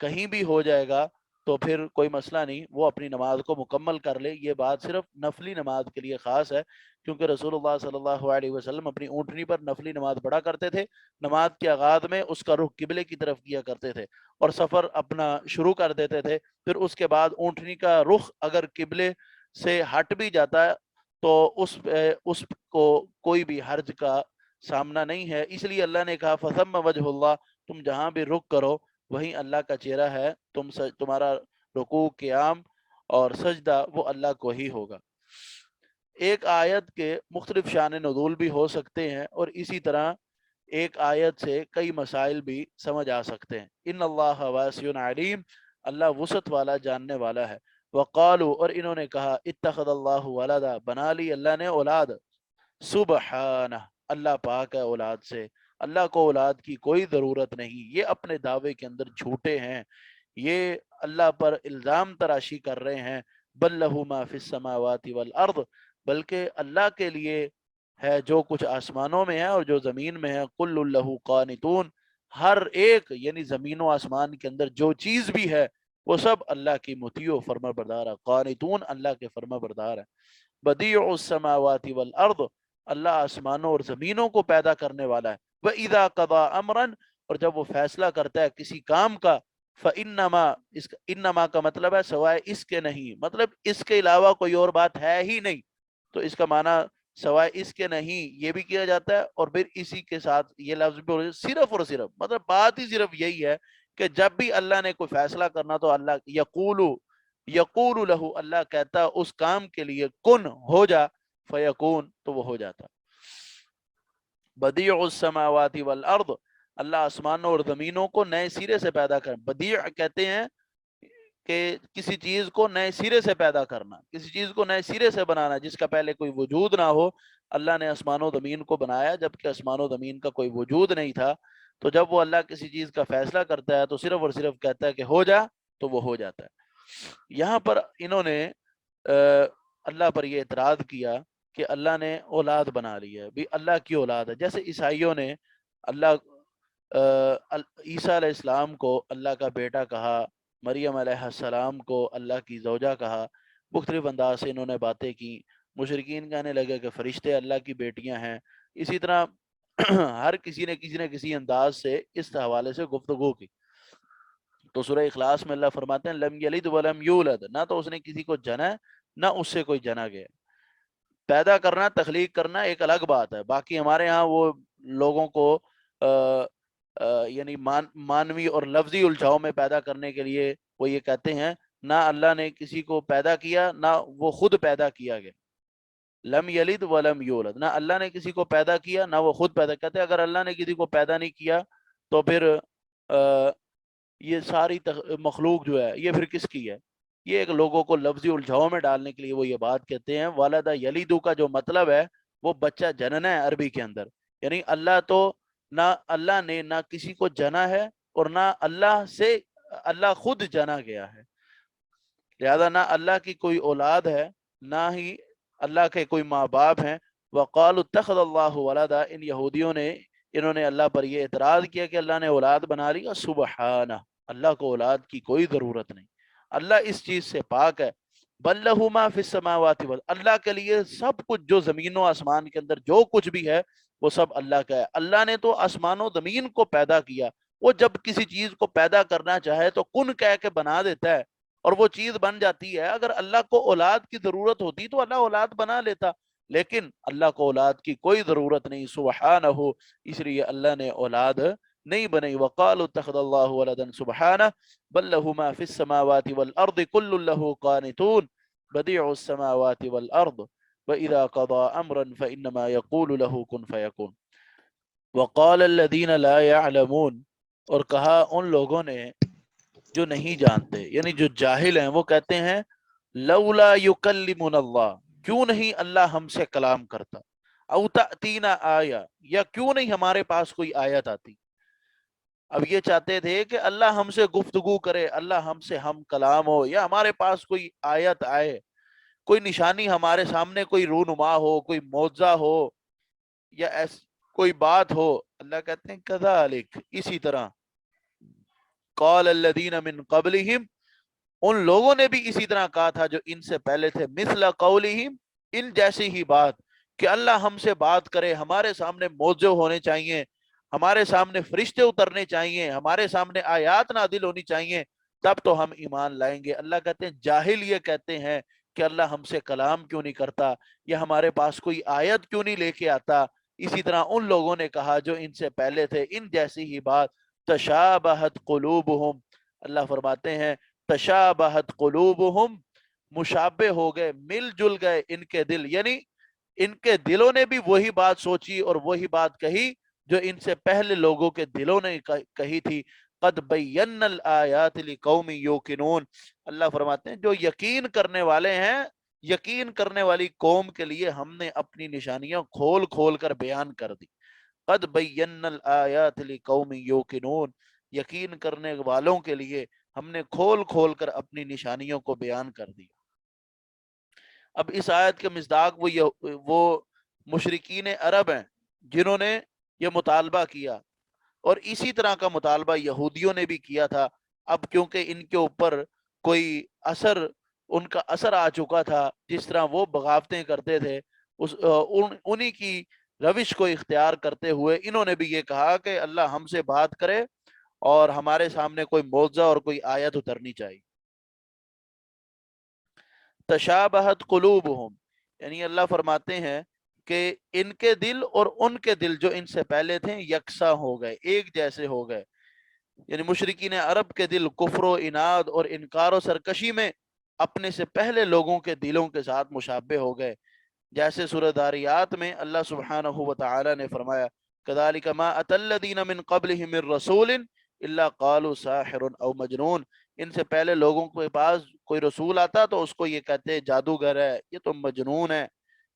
کہیں بھی ہو جائے گا تو پھر کوئی مسئلہ نہیں، وہ اپنی نماز کو مکمل کر لے. یہ بات صرف نفلی نماز کے لیے خاص ہے، کیونکہ رسول اللہ صلی اللہ علیہ وسلم اپنی اونٹنی پر نفلی نماز پڑھا کرتے تھے. نماز کے آغاز میں اس کا رخ قبلے کی طرف کیا کرتے تھے اور سفر اپنا شروع کر دیتے تھے. پھر اس کے بعد اونٹنی کا رخ اگر قبلے سے ہٹ بھی جاتا ہے تو اس کو کوئی بھی حرج کا سامنا نہیں ہے. اس لیے اللہ نے کہا فثم وجہ اللہ، تم جہاں بھی رخ کرو وہیں اللہ کا چہرہ ہے، تمہارا رکوع، قیام اور سجدہ وہ اللہ کو ہی ہوگا. ایک آیت کے مختلف شان نزول بھی ہو سکتے ہیں اور اسی طرح ایک آیت سے کئی مسائل بھی سمجھ آ سکتے ہیں. ان اللہ واسع علیم، اللہ وسعت والا جاننے والا ہے. وقالو، اور انہوں نے کہا اتخذ اللہ ولدا، بنا لی اللہ نے اولاد. سبحانہ، اللہ پاک ہے اولاد سے، اللہ کو اولاد کی کوئی ضرورت نہیں. یہ اپنے دعوے کے اندر جھوٹے ہیں، یہ اللہ پر الزام تراشی کر رہے ہیں. بل لہ ما فی السماوات والارض، بلکہ اللہ کے لیے ہے جو کچھ آسمانوں میں ہے اور جو زمین میں ہے. کل لہ قانتون، ہر ایک یعنی زمین و آسمان کے اندر جو چیز بھی ہے وہ سب اللہ کی مطیع و فرما بردار ہے. قانتون، اللہ کے فرما بردار ہے. بدیع السماوات والارض، اللہ آسمانوں اور زمینوں کو پیدا کرنے والا ہے. وَإِذَا قَضَى أَمْرًا، اور جب وہ فیصلہ کرتا ہے کسی کام کا، فَإِنَّمَا، انما کا مطلب ہے سوائے اس کے نہیں، مطلب اس کے علاوہ کوئی اور بات ہے ہی نہیں. تو اس کا معنی سوائے اس کے نہیں یہ بھی کیا جاتا ہے، اور پھر اسی کے ساتھ یہ لفظ بھی صرف اور صرف، مطلب بات ہی صرف یہی ہے کہ جب بھی اللہ نے کوئی فیصلہ کرنا تو اللہ یقول لہو، اللہ کہتا اس کام کے لیے کن، ہو جا، فیکون، تو وہ ہو جاتا۔ بدیع السماوات والارض، اللہ آسمانوں اور زمینوں کو نئے سرے سے پیدا کر، بدیع کہتے ہیں کہ کسی چیز کو نئے سرے سے پیدا کرنا، کسی چیز کو نئے سرے سے بنانا جس کا پہلے کوئی وجود نہ ہو۔ اللہ نے آسمان و زمین کو بنایا جبکہ آسمان و زمین کا کوئی وجود نہیں تھا، تو جب وہ اللہ کسی چیز کا فیصلہ کرتا ہے تو صرف اور صرف کہتا ہے کہ ہو جا، تو وہ ہو جاتا ہے۔ یہاں پر انہوں نے اللہ پر یہ اعتراض کیا کہ اللہ نے اولاد بنا لی ہے، بھی اللہ کی اولاد ہے، جیسے عیسائیوں نے اللہ عیسیٰ علیہ السلام کو اللہ کا بیٹا کہا، مریم علیہ السلام کو اللہ کی زوجہ کہا، مختلف انداز سے انہوں نے باتیں کی۔ مشرکین کہنے لگے کہ فرشتے اللہ کی بیٹیاں ہیں۔ اسی طرح ہر کسی نے کسی انداز سے اس حوالے سے گفتگو کی۔ تو سورہ اخلاص میں اللہ فرماتے ہیں لم یلد ولم یولد، نہ تو اس نے کسی کو جنا نہ اس سے کوئی جنا گیا۔ پیدا کرنا، تخلیق کرنا ایک الگ بات ہے، باقی ہمارے ہاں وہ لوگوں کو یعنی مانوی اور لفظی الجھاؤ میں پیدا کرنے کے لیے وہ یہ کہتے ہیں نہ اللہ نے کسی کو پیدا کیا نہ وہ خود پیدا کیا گیا۔ لم یلد ولم یولد، نہ اللہ نے کسی کو پیدا کیا نہ وہ خود پیدا، کہتے اگر اللہ نے کسی کو پیدا نہیں کیا تو پھر یہ ساری مخلوق جو ہے یہ پھر کس کی ہے؟ یہ ایک لوگوں کو لفظی الجھاؤ میں ڈالنے کے لیے وہ یہ بات کہتے ہیں۔ والدہ یلیدو کا جو مطلب ہے وہ بچہ جننا ہے عربی کے اندر، یعنی اللہ تو نہ اللہ نے نہ کسی کو جنا ہے اور نہ اللہ سے اللہ خود جنا گیا ہے، لہذا نہ اللہ کی کوئی اولاد ہے نہ ہی اللہ کے کوئی ماں باپ ہیں۔ وقالوا اتخذ اللہ ولدا، ان یہودیوں نے انہوں نے اللہ پر یہ اعتراض کیا کہ اللہ نے اولاد بنا لی، سبحانہ، اللہ کو اولاد کی کوئی ضرورت نہیں، اللہ اس چیز سے پاک ہے۔ بل لہ ما فی السماوات والارض، اللہ کے لیے سب کچھ جو زمین و آسمان کے اندر جو کچھ بھی ہے وہ سب اللہ کا ہے۔ اللہ نے تو آسمان و زمین کو پیدا کیا، وہ جب کسی چیز کو پیدا کرنا چاہے تو کن کہہ کے بنا دیتا ہے اور وہ چیز بن جاتی ہے۔ اگر اللہ کو اولاد کی ضرورت ہوتی تو اللہ اولاد بنا لیتا، لیکن اللہ کو اولاد کی کوئی ضرورت نہیں، سبحانہ، اس لیے اللہ نے اولاد نہیں بنائی۔ وقالوا اتخذ اللہ ولدا سبحانہ بل لہ ما فی السماوات والارض کل لہ قانتون بدیع السماوات والارض واذا قضى امرا فانما يقول له كن فيكون۔ وقال الذین لا يعلمون، اور کہا ان لوگوں نے جو نہیں جانتے، یعنی جو جاہل ہیں، وہ کہتے ہیں لولا یکلمنا اللہ، کیوں نہیں اللہ ہم سے کلام کرتا، او تأتینا آیا، یا کیوں نہیں ہمارے پاس کوئی آیت آتی۔ اب یہ چاہتے تھے کہ اللہ ہم سے گفتگو کرے، اللہ ہم سے ہم کلام ہو، یا ہمارے پاس کوئی آیت آئے، کوئی نشانی ہمارے سامنے، کوئی رونما ہو، کوئی معجزہ ہو، یا کوئی بات ہو۔ اللہ کہتے ہیں کذالک، اسی طرح، قال الذین من قبلہم، ان لوگوں نے بھی اسی طرح کہا تھا جو ان سے پہلے تھے، مثل قولہم، ان جیسی ہی بات، کہ اللہ ہم سے بات کرے، ہمارے سامنے معجزے ہونے چاہیے، ہمارے سامنے فرشتے اترنے چاہیے، ہمارے سامنے آیات نازل ہونی چاہیے، تب تو ہم ایمان لائیں گے۔ اللہ کہتے ہیں جاہل یہ کہتے ہیں کہ اللہ ہم سے کلام کیوں نہیں کرتا، یا ہمارے پاس کوئی آیت کیوں نہیں لے کے آتا۔ اسی طرح ان لوگوں نے کہا جو ان سے پہلے تھے، ان جیسی ہی بات، تشابہت قلوبہم، اللہ فرماتے ہیں تشابہت قلوبہم، مشابہ ہو گئے، مل جل گئے ان کے دل، یعنی ان کے دلوں نے بھی وہی بات سوچی اور وہی بات کہی جو ان سے پہلے لوگوں کے دلوں نے کہی تھی۔ قد بینا الآیات لقوم یوقنون، اللہ فرماتے ہیں جو یقین کرنے والے ہیں، یقین کرنے والی قوم کے لیے ہم نے اپنی نشانیاں کھول کھول کر بیان کر دی۔ قد بینا الآیات لقوم یوقنون، یقین کرنے والوں کے لیے ہم نے کھول کھول کر اپنی نشانیوں کو بیان کر دیا۔ اب اس آیت کے مصداق وہ مشرکین عرب ہیں جنہوں نے یہ مطالبہ کیا، اور اسی طرح کا مطالبہ یہودیوں نے بھی کیا تھا۔ اب کیونکہ ان کے اوپر کوئی اثر، ان کا اثر آ چکا تھا، جس طرح وہ بغاوتیں کرتے تھے، انہی کی روش کو اختیار کرتے ہوئے انہوں نے بھی یہ کہا کہ اللہ ہم سے بات کرے اور ہمارے سامنے کوئی معجزہ اور کوئی آیت اترنی چاہیے۔ تشابہت قلوبہم، یعنی اللہ فرماتے ہیں کہ ان کے دل اور ان کے دل جو ان سے پہلے تھے یکساں ہو گئے، ایک جیسے ہو گئے۔ یعنی مشرکین عرب کے دل کفر و اناد اور انکار و سرکشی میں اپنے سے پہلے لوگوں کے دلوں کے ساتھ مشابہ ہو گئے، جیسے سورہ داریات میں اللہ سبحانہ و تعالی نے فرمایا کذالک ما اتى الذین من قبلهم من رسول الا قالوا ساحر او مجنون، ان سے پہلے لوگوں کے پاس کوئی رسول آتا تو اس کو یہ کہتے جادوگر ہے، یہ تو مجنون ہے،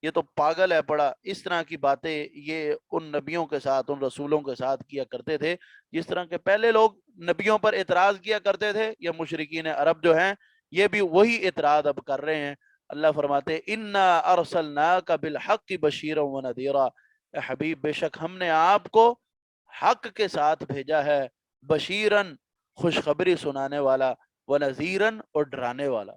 یہ تو پاگل ہے پڑا، اس طرح کی باتیں یہ ان نبیوں کے ساتھ ان رسولوں کے ساتھ کیا کرتے تھے جس طرح کے پہلے لوگ نبیوں پر اعتراض کیا کرتے تھے۔ یہ مشرکین عرب جو ہیں یہ بھی وہی اعتراض اب کر رہے ہیں۔ اللہ فرماتے انا ارسلناک بالحق بشیرا ونذیرا، اے حبیب بے شک ہم نے آپ کو حق کے ساتھ بھیجا ہے، بشیرن خوشخبری سنانے والا، ونذیرن اور ڈرانے والا۔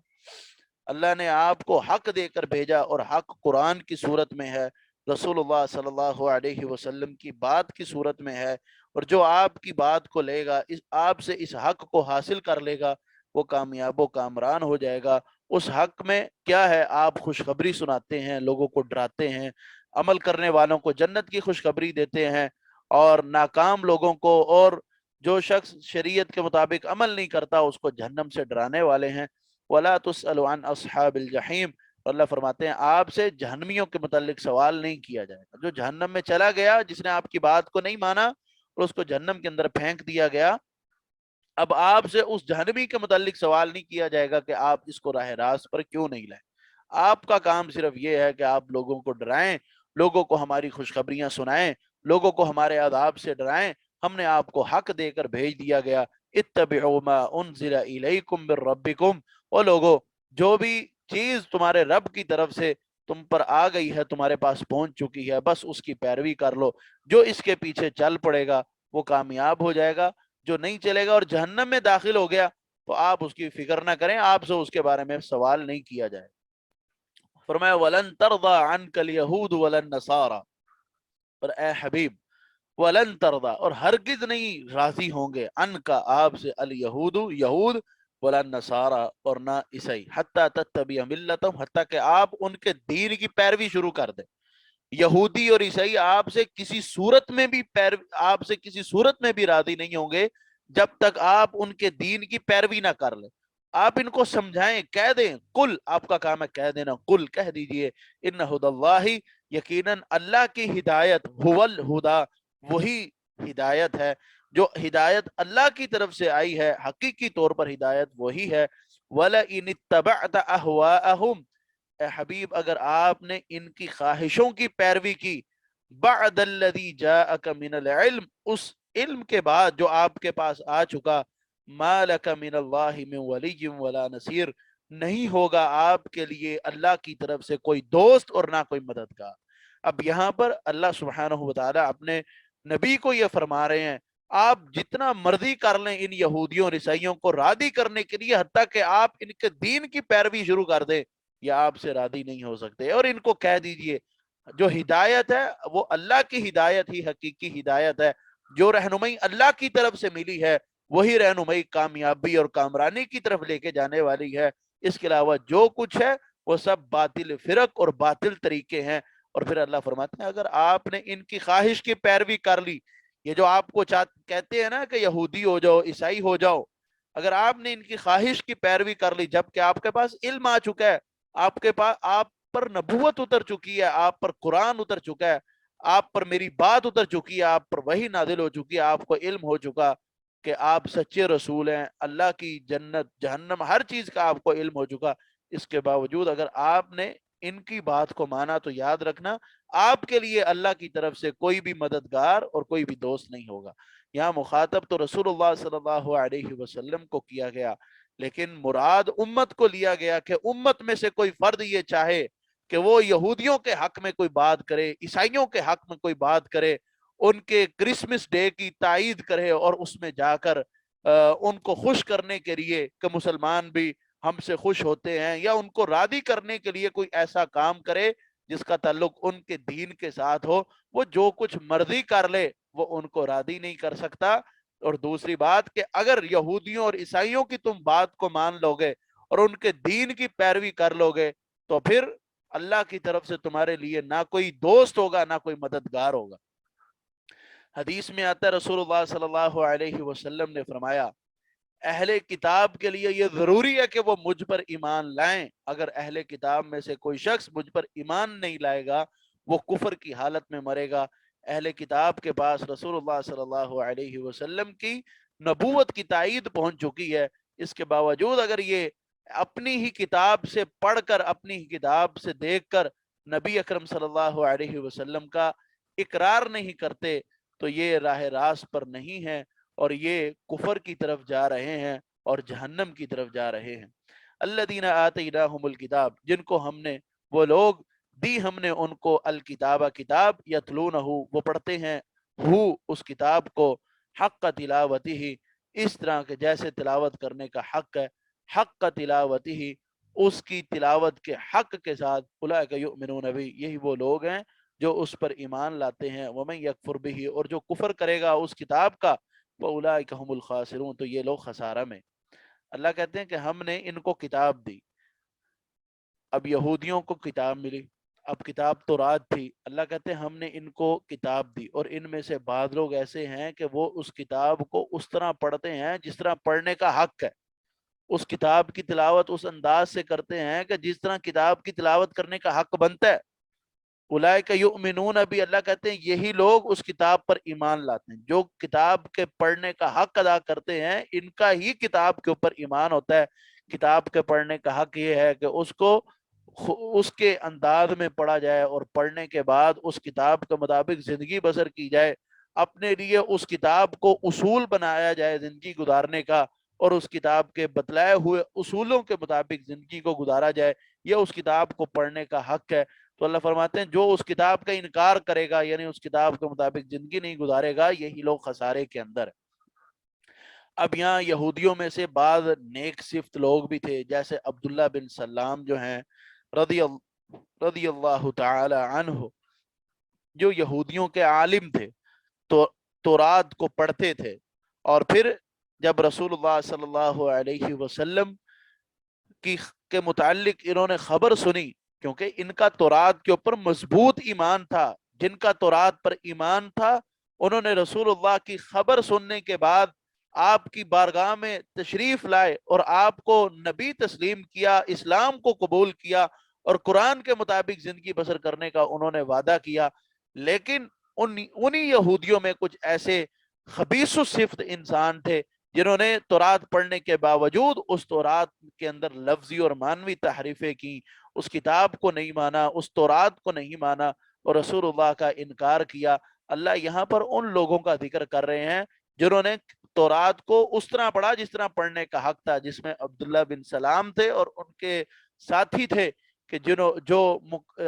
اللہ نے آپ کو حق دے کر بھیجا، اور حق قرآن کی صورت میں ہے، رسول اللہ صلی اللہ علیہ وسلم کی بات کی صورت میں ہے، اور جو آپ کی بات کو لے گا، آپ سے اس حق کو حاصل کر لے گا، وہ کامیاب و کامران ہو جائے گا۔ اس حق میں کیا ہے؟ آپ خوشخبری سناتے ہیں، لوگوں کو ڈراتے ہیں، عمل کرنے والوں کو جنت کی خوشخبری دیتے ہیں، اور ناکام لوگوں کو اور جو شخص شریعت کے مطابق عمل نہیں کرتا اس کو جہنم سے ڈرانے والے ہیں۔ وَلَا تُسْأَلُ عَنْ أَصْحَابِ الْجَحِيمِ، اللہ فرماتے ہیں آپ سے جہنمیوں کے متعلق سوال نہیں کیا جائے گا۔ جو جہنم میں چلا گیا، جس نے آپ کی بات کو نہیں مانا اور اس کو جہنم کے اندر پھینک دیا گیا، اب آپ سے اس جہنمی کے متعلق سوال نہیں کیا جائے گا کہ آپ اس کو راہ راست پر کیوں نہیں لائے۔ آپ کا کام صرف یہ ہے کہ آپ لوگوں کو ڈرائیں، لوگوں کو ہماری خوشخبریاں سنائیں، لوگوں کو ہمارے عذاب سے ڈرائیں۔ ہم نے آپ کو حق دے کر بھیج دیا گیا، اتبعوا ما انزل الیکم من ربکم، او لوگو جو بھی چیز تمہارے رب کی طرف سے تم پر آ گئی ہے، تمہارے پاس پہنچ چکی ہے، بس اس کی پیروی کر لو۔ جو اس کے پیچھے چل پڑے گا وہ کامیاب ہو جائے گا، جو نہیں چلے گا اور جہنم میں داخل ہو گیا تو آپ اس کی فکر نہ کریں، آپ سے اس کے بارے میں سوال نہیں کیا جائے۔ فرمایا وَلَن تَرْضَى عَنْكَ الْيَهُودُ وَلَا النَّصَارَى، اور اے حبیب وَلَن تَرْضَى، اور ہرگز نہیں راضی ہوں گے، ان کا آپ سے، الیہود یہود، ولا النصارى اور نہ عیسائی، حتی تتبع ملتہم، حتیٰ کہ آپ ان کے دین کی پیروی شروع کر دیں۔ یہودی اور عیسائی آپ سے کسی صورت میں بھی آپ سے کسی صورت میں بھی راضی نہیں ہوں گے جب تک آپ ان کے دین کی پیروی نہ کر لیں۔ آپ ان کو سمجھائیں، کہہ دیں، قل، آپ کا کام ہے کہہ دینا، قل کہہ دیجئے، ان ہدی اللہ، یقیناً اللہ کی ہدایت، هو الہدا، وہی ہدایت ہے، جو ہدایت اللہ کی طرف سے آئی ہے، حقیقی طور پر ہدایت وہی ہے۔ وَلَئِنِ اتَّبَعْتَ أَهْوَاءَهُمْ، اے حبیب اگر آپ نے ان کی خواہشوں کی پیروی کی، بعد الذی جاءک من العلم، اس علم کے بعد جو آپ کے پاس آ چکا، ما لک من اللہ من ولی ولا نصیر، نہیں ہوگا آپ کے لیے اللہ کی طرف سے کوئی دوست اور نہ کوئی مددگار۔ اب یہاں پر اللہ سبحانہ وتعالی اپنے نبی کو یہ فرما رہے ہیں آپ جتنا مرضی کر لیں ان یہودیوں اور عیسائیوں کو راضی کرنے کے لیے، حتیٰ کہ آپ ان کے دین کی پیروی شروع کر دیں، یا آپ سے راضی نہیں ہو سکتے۔ اور ان کو کہہ دیجئے جو ہدایت ہے وہ اللہ کی ہدایت ہی حقیقی ہدایت ہے، جو رہنمائی اللہ کی طرف سے ملی ہے وہی رہنمائی کامیابی اور کامرانی کی طرف لے کے جانے والی ہے۔ اس کے علاوہ جو کچھ ہے وہ سب باطل فرق اور باطل طریقے ہیں۔ اور پھر اللہ فرماتے ہیں اگر آپ نے ان کی خواہش کی پیروی کر لی، یہ جو آپ کو کہتے ہیں نا کہ یہودی ہو جاؤ، عیسائی ہو جاؤ، اگر آپ نے ان کی خواہش کی پیروی کر لی جبکہ آپ کے پاس علم آ چکا ہے، آپ کے پاس آپ پر نبوت اتر چکی ہے، آپ پر قرآن اتر چکا ہے، آپ پر میری بات اتر چکی ہے، آپ پر وحی نازل ہو چکی ہے، آپ کو علم ہو چکا کہ آپ سچے رسول ہیں، اللہ کی جنت جہنم ہر چیز کا آپ کو علم ہو چکا، اس کے باوجود اگر آپ نے ان کی بات کو مانا تو یاد رکھنا آپ کے لیے اللہ کی طرف سے کوئی بھی مددگار اور کوئی بھی دوست نہیں ہوگا۔ یہاں مخاطب تو رسول اللہ صلی اللہ علیہ وسلم کو کیا گیا، لیکن مراد امت کو لیا گیا کہ امت میں سے کوئی فرد یہ چاہے کہ وہ یہودیوں کے حق میں کوئی بات کرے، عیسائیوں کے حق میں کوئی بات کرے، ان کے کرسمس ڈے کی تائید کرے اور اس میں جا کر ان کو خوش کرنے کے لیے کہ مسلمان بھی ہم سے خوش ہوتے ہیں، یا ان کو راضی کرنے کے لیے کوئی ایسا کام کرے جس کا تعلق ان کے دین کے ساتھ ہو، وہ جو کچھ مرضی کر لے وہ ان کو راضی نہیں کر سکتا۔ اور دوسری بات کہ اگر یہودیوں اور عیسائیوں کی تم بات کو مان لو گے اور ان کے دین کی پیروی کر لو گے تو پھر اللہ کی طرف سے تمہارے لیے نہ کوئی دوست ہوگا نہ کوئی مددگار ہوگا۔ حدیث میں آتا ہے رسول اللہ صلی اللہ علیہ وسلم نے فرمایا اہل کتاب کے لیے یہ ضروری ہے کہ وہ مجھ پر ایمان لائیں، اگر اہل کتاب میں سے کوئی شخص مجھ پر ایمان نہیں لائے گا وہ کفر کی حالت میں مرے گا۔ اہل کتاب کے پاس رسول اللہ صلی اللہ علیہ وسلم کی نبوت کی تائید پہنچ چکی ہے، اس کے باوجود اگر یہ اپنی ہی کتاب سے پڑھ کر، اپنی ہی کتاب سے دیکھ کر نبی اکرم صلی اللہ علیہ وسلم کا اقرار نہیں کرتے تو یہ راہ راست پر نہیں ہے، اور یہ کفر کی طرف جا رہے ہیں اور جہنم کی طرف جا رہے ہیں۔ الذین آتیناہم الکتاب، جن کو ہم نے، وہ لوگ دی ہم نے ان کو الکتاب کتاب، یتلونہ وہ پڑھتے ہیں، ہو اس کتاب کو، حق تلاوتہ اس طرح کے جیسے تلاوت کرنے کا حق ہے، حق تلاوتہ اس کی تلاوت کے حق کے ساتھ، اولئک یؤمنون بہ یہی وہ لوگ ہیں جو اس پر ایمان لاتے ہیں، ومن یکفر بہ اور جو کفر کرے گا اس کتاب کا، وَأُولَٰئِكَ هُمُ الْخَاسِرُونَ تو یہ لوگ خسارہ میں۔ اللہ کہتے ہیں کہ ہم نے ان کو کتاب دی، اب یہودیوں کو کتاب ملی، اب کتاب تورات تھی، اللہ کہتے ہیں ہم نے ان کو کتاب دی، اور ان میں سے بعض لوگ ایسے ہیں کہ وہ اس کتاب کو اس طرح پڑھتے ہیں جس طرح پڑھنے کا حق ہے، اس کتاب کی تلاوت اس انداز سے کرتے ہیں کہ جس طرح کتاب کی تلاوت کرنے کا حق بنتا ہے۔ اولئک یؤمنون بھی اللہ کہتے ہیں یہی لوگ اس کتاب پر ایمان لاتے ہیں، جو کتاب کے پڑھنے کا حق ادا کرتے ہیں ان کا ہی کتاب کے اوپر ایمان ہوتا ہے۔ کتاب کے پڑھنے کا حق یہ ہے کہ اس کو اس کے انداز میں پڑھا جائے، اور پڑھنے کے بعد اس کتاب کے مطابق زندگی بسر کی جائے، اپنے لیے اس کتاب کو اصول بنایا جائے زندگی گزارنے کا، اور اس کتاب کے بتلائے ہوئے اصولوں کے مطابق زندگی کو گزارا جائے، یہ اس کتاب کو پڑھنے کا حق ہے۔ تو اللہ فرماتے ہیں جو اس کتاب کا انکار کرے گا، یعنی اس کتاب کے مطابق زندگی نہیں گزارے گا، یہی لوگ خسارے کے اندر ہیں۔ اب یہاں یہودیوں میں سے بعض نیک صفت لوگ بھی تھے، جیسے عبداللہ بن سلام جو ہیں رضی اللہ تعالی عنہ، جو یہودیوں کے عالم تھے، تو تورات کو پڑھتے تھے، اور پھر جب رسول اللہ صلی اللہ علیہ وسلم کے متعلق انہوں نے خبر سنی، کیونکہ ان کا تورات کے اوپر مضبوط ایمان تھا، جن کا تورات پر ایمان تھا انہوں نے رسول اللہ کی خبر سننے کے بعد آپ کی بارگاہ میں تشریف لائے اور آپ کو نبی تسلیم کیا، اسلام کو قبول کیا، اور قرآن کے مطابق زندگی بسر کرنے کا انہوں نے وعدہ کیا۔ لیکن انہی یہودیوں میں کچھ ایسے خبیث الصفت انسان تھے جنہوں نے تورات پڑھنے کے باوجود اس تورات کے اندر لفظی اور معنوی تحریفیں کی، اس کتاب کو نہیں مانا، اس تورات کو نہیں مانا، اور رسول اللہ کا انکار کیا۔ اللہ یہاں پر ان لوگوں کا ذکر کر رہے ہیں جنہوں نے تورات کو اس طرح پڑھا جس طرح پڑھنے کا حق تھا، جس میں عبداللہ بن سلام تھے اور ان کے ساتھی تھے کہ جو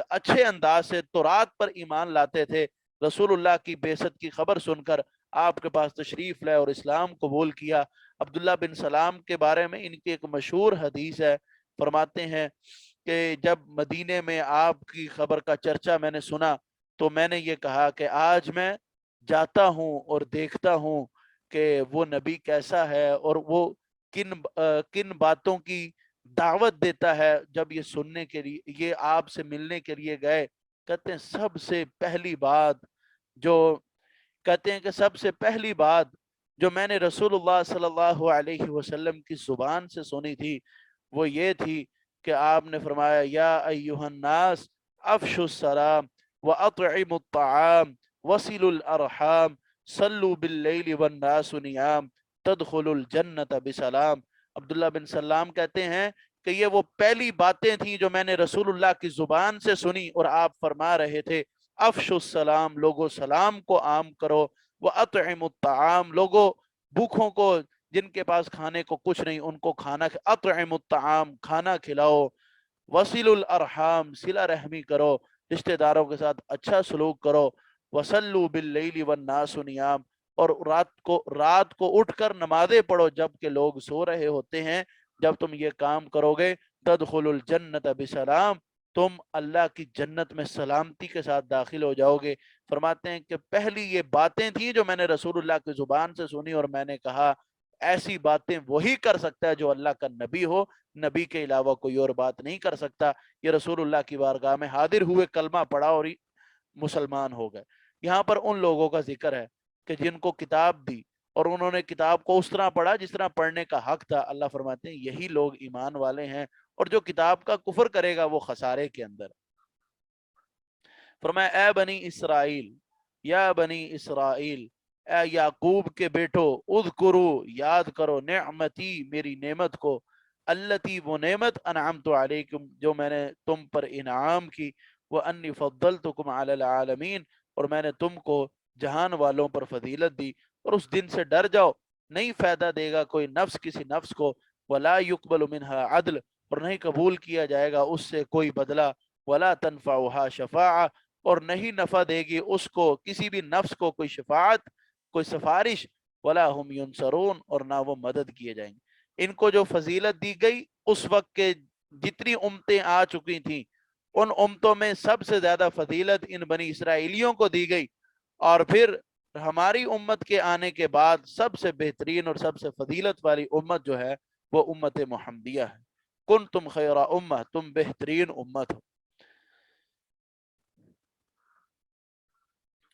اچھے انداز سے تورات پر ایمان لاتے تھے، رسول اللہ کی بعثت کی خبر سن کر آپ کے پاس تشریف لائے اور اسلام قبول کیا۔ عبداللہ بن سلام کے بارے میں ان کی ایک مشہور حدیث ہے، فرماتے ہیں کہ جب مدینے میں آپ کی خبر کا چرچا میں نے سنا تو میں نے یہ کہا کہ آج میں جاتا ہوں اور دیکھتا ہوں کہ وہ نبی کیسا ہے اور وہ کن باتوں کی دعوت دیتا ہے۔ جب یہ سننے کے لیے، یہ آپ سے ملنے کے لیے گئے، کہتے ہیں سب سے پہلی بات جو کہتے ہیں کہ سب سے پہلی بات جو میں نے رسول اللہ صلی اللہ علیہ وسلم کی زبان سے سنی تھی وہ یہ تھی کہ آپ نے فرمایا یا ایہا الناس افشوا السلام واطعموا الطعام وصلوا الارحام صلوا باللیل والناس نیام تدخلوا الجنت بسلام۔ عبداللہ بن سلام کہتے ہیں کہ یہ وہ پہلی باتیں تھیں جو میں نے رسول اللہ کی زبان سے سنی، اور آپ فرما رہے تھے افشوا السلام، لوگو سلام کو عام کرو، واطعموا الطعام، لوگو بھوکھوں کو، جن کے پاس کھانے کو کچھ نہیں ان کو کھانا، اطعموا الطعام کھانا کھلاؤ، وصلوا الارحام صلہ رحمی کرو، رشتہ داروں کے ساتھ اچھا سلوک کرو، وصلوا باللیل والناس نیام، اور رات کو اٹھ کر نمازیں پڑھو جب کہ لوگ سو رہے ہوتے ہیں۔ جب تم یہ کام کرو گے تدخلوا الجنت بسلام، تم اللہ کی جنت میں سلامتی کے ساتھ داخل ہو جاؤ گے۔ فرماتے ہیں کہ پہلی یہ باتیں تھیں جو میں نے رسول اللہ کی زبان سے سنی، اور میں نے کہا ایسی باتیں وہی کر سکتا ہے جو اللہ کا نبی ہو، نبی کے علاوہ کوئی اور بات نہیں کر سکتا۔ یہ رسول اللہ کی بارگاہ میں حاضر ہوئے، کلمہ پڑھا اور مسلمان ہو گئے۔ یہاں پر ان لوگوں کا ذکر ہے کہ جن کو کتاب دی اور انہوں نے کتاب کو اس طرح پڑھا جس طرح پڑھنے کا حق تھا، اللہ فرماتے ہیں یہی لوگ ایمان والے ہیں، اور جو کتاب کا کفر کرے گا وہ خسارے کے اندر۔ فرمایا اے بنی اسرائیل، یا بنی اسرائیل، اے یعقوب کے بیٹو، اذکرو، یاد کرو، نعمتی، میری نعمت کو، التی، وہ نعمت، انعمت علیکم، جو میں نے تم پر انعام کی، وانی فضلتکم علی العالمین، اور میں نے تم کو جہان والوں پر فضیلت دی۔ اور اس دن سے ڈر جاؤ، نہیں فائدہ دے گا کوئی نفس کسی نفس کو، ولا یقبل منها عدل، اور نہیں قبول کیا جائے گا اس سے کوئی بدلہ، ولا تنفعها شفاعہ، اور نہیں نفع دے گی اس کو، کسی بھی نفس کو، کوئی شفاعت، کوئی سفارش، ولا هم ینصرون، اور نہ وہ مدد کیے جائیں گے۔ ان کو جو فضیلت دی گئی اس وقت کے جتنی امتیں آ چکی تھیں، ان امتوں میں سب سے زیادہ فضیلت ان بنی اسرائیلیوں کو دی گئی، اور پھر ہماری امت کے آنے کے بعد سب سے بہترین اور سب سے فضیلت والی امت جو ہے وہ امت محمدیہ ہے۔ کن تم خیر امہ، تم بہترین امت ہو۔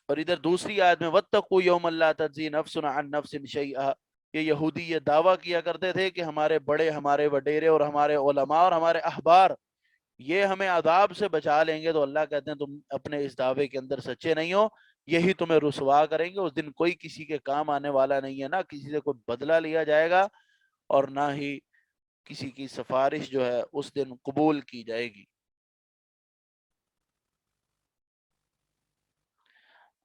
اور ادھر دوسری آیت میں وَاتَّقُوا يَوْمًا لَا تَجْزِي نَفْسٌ عَن نَفْسٍ شَيْئًا، یہ یہودی یہ دعویٰ کیا کرتے تھے کہ ہمارے بڑے، ہمارے وڈیرے اور ہمارے علماء اور ہمارے احبار یہ ہمیں عذاب سے بچا لیں گے، تو اللہ کہتے ہیں تم اپنے اس دعوے کے اندر سچے نہیں ہو، یہی تمہیں رسوا کریں گے۔ اس دن کوئی کسی کے کام آنے والا نہیں ہے، نہ کسی سے کوئی بدلہ لیا جائے گا، اور نہ ہی کسی کی سفارش جو ہے اس دن قبول کی جائے گی۔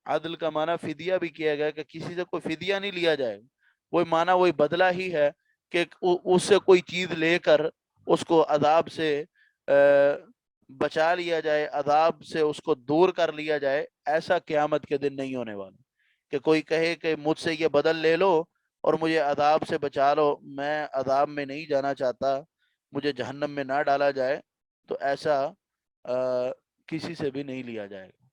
عدل کا معنی فدیہ بھی کیا گیا کہ کسی سے کوئی فدیہ نہیں لیا جائے، وہی معنی وہی بدلہ ہی ہے کہ اس سے کوئی چیز لے کر اس کو عذاب سے بچا لیا جائے، عذاب سے اس کو دور کر لیا جائے۔ ایسا قیامت کے دن نہیں ہونے والا کہ کوئی کہے کہ مجھ سے یہ بدل لے لو اور مجھے عذاب سے بچا لو، میں عذاب میں نہیں جانا چاہتا، مجھے جہنم میں نہ ڈالا جائے، تو ایسا کسی سے بھی نہیں لیا جائے گا۔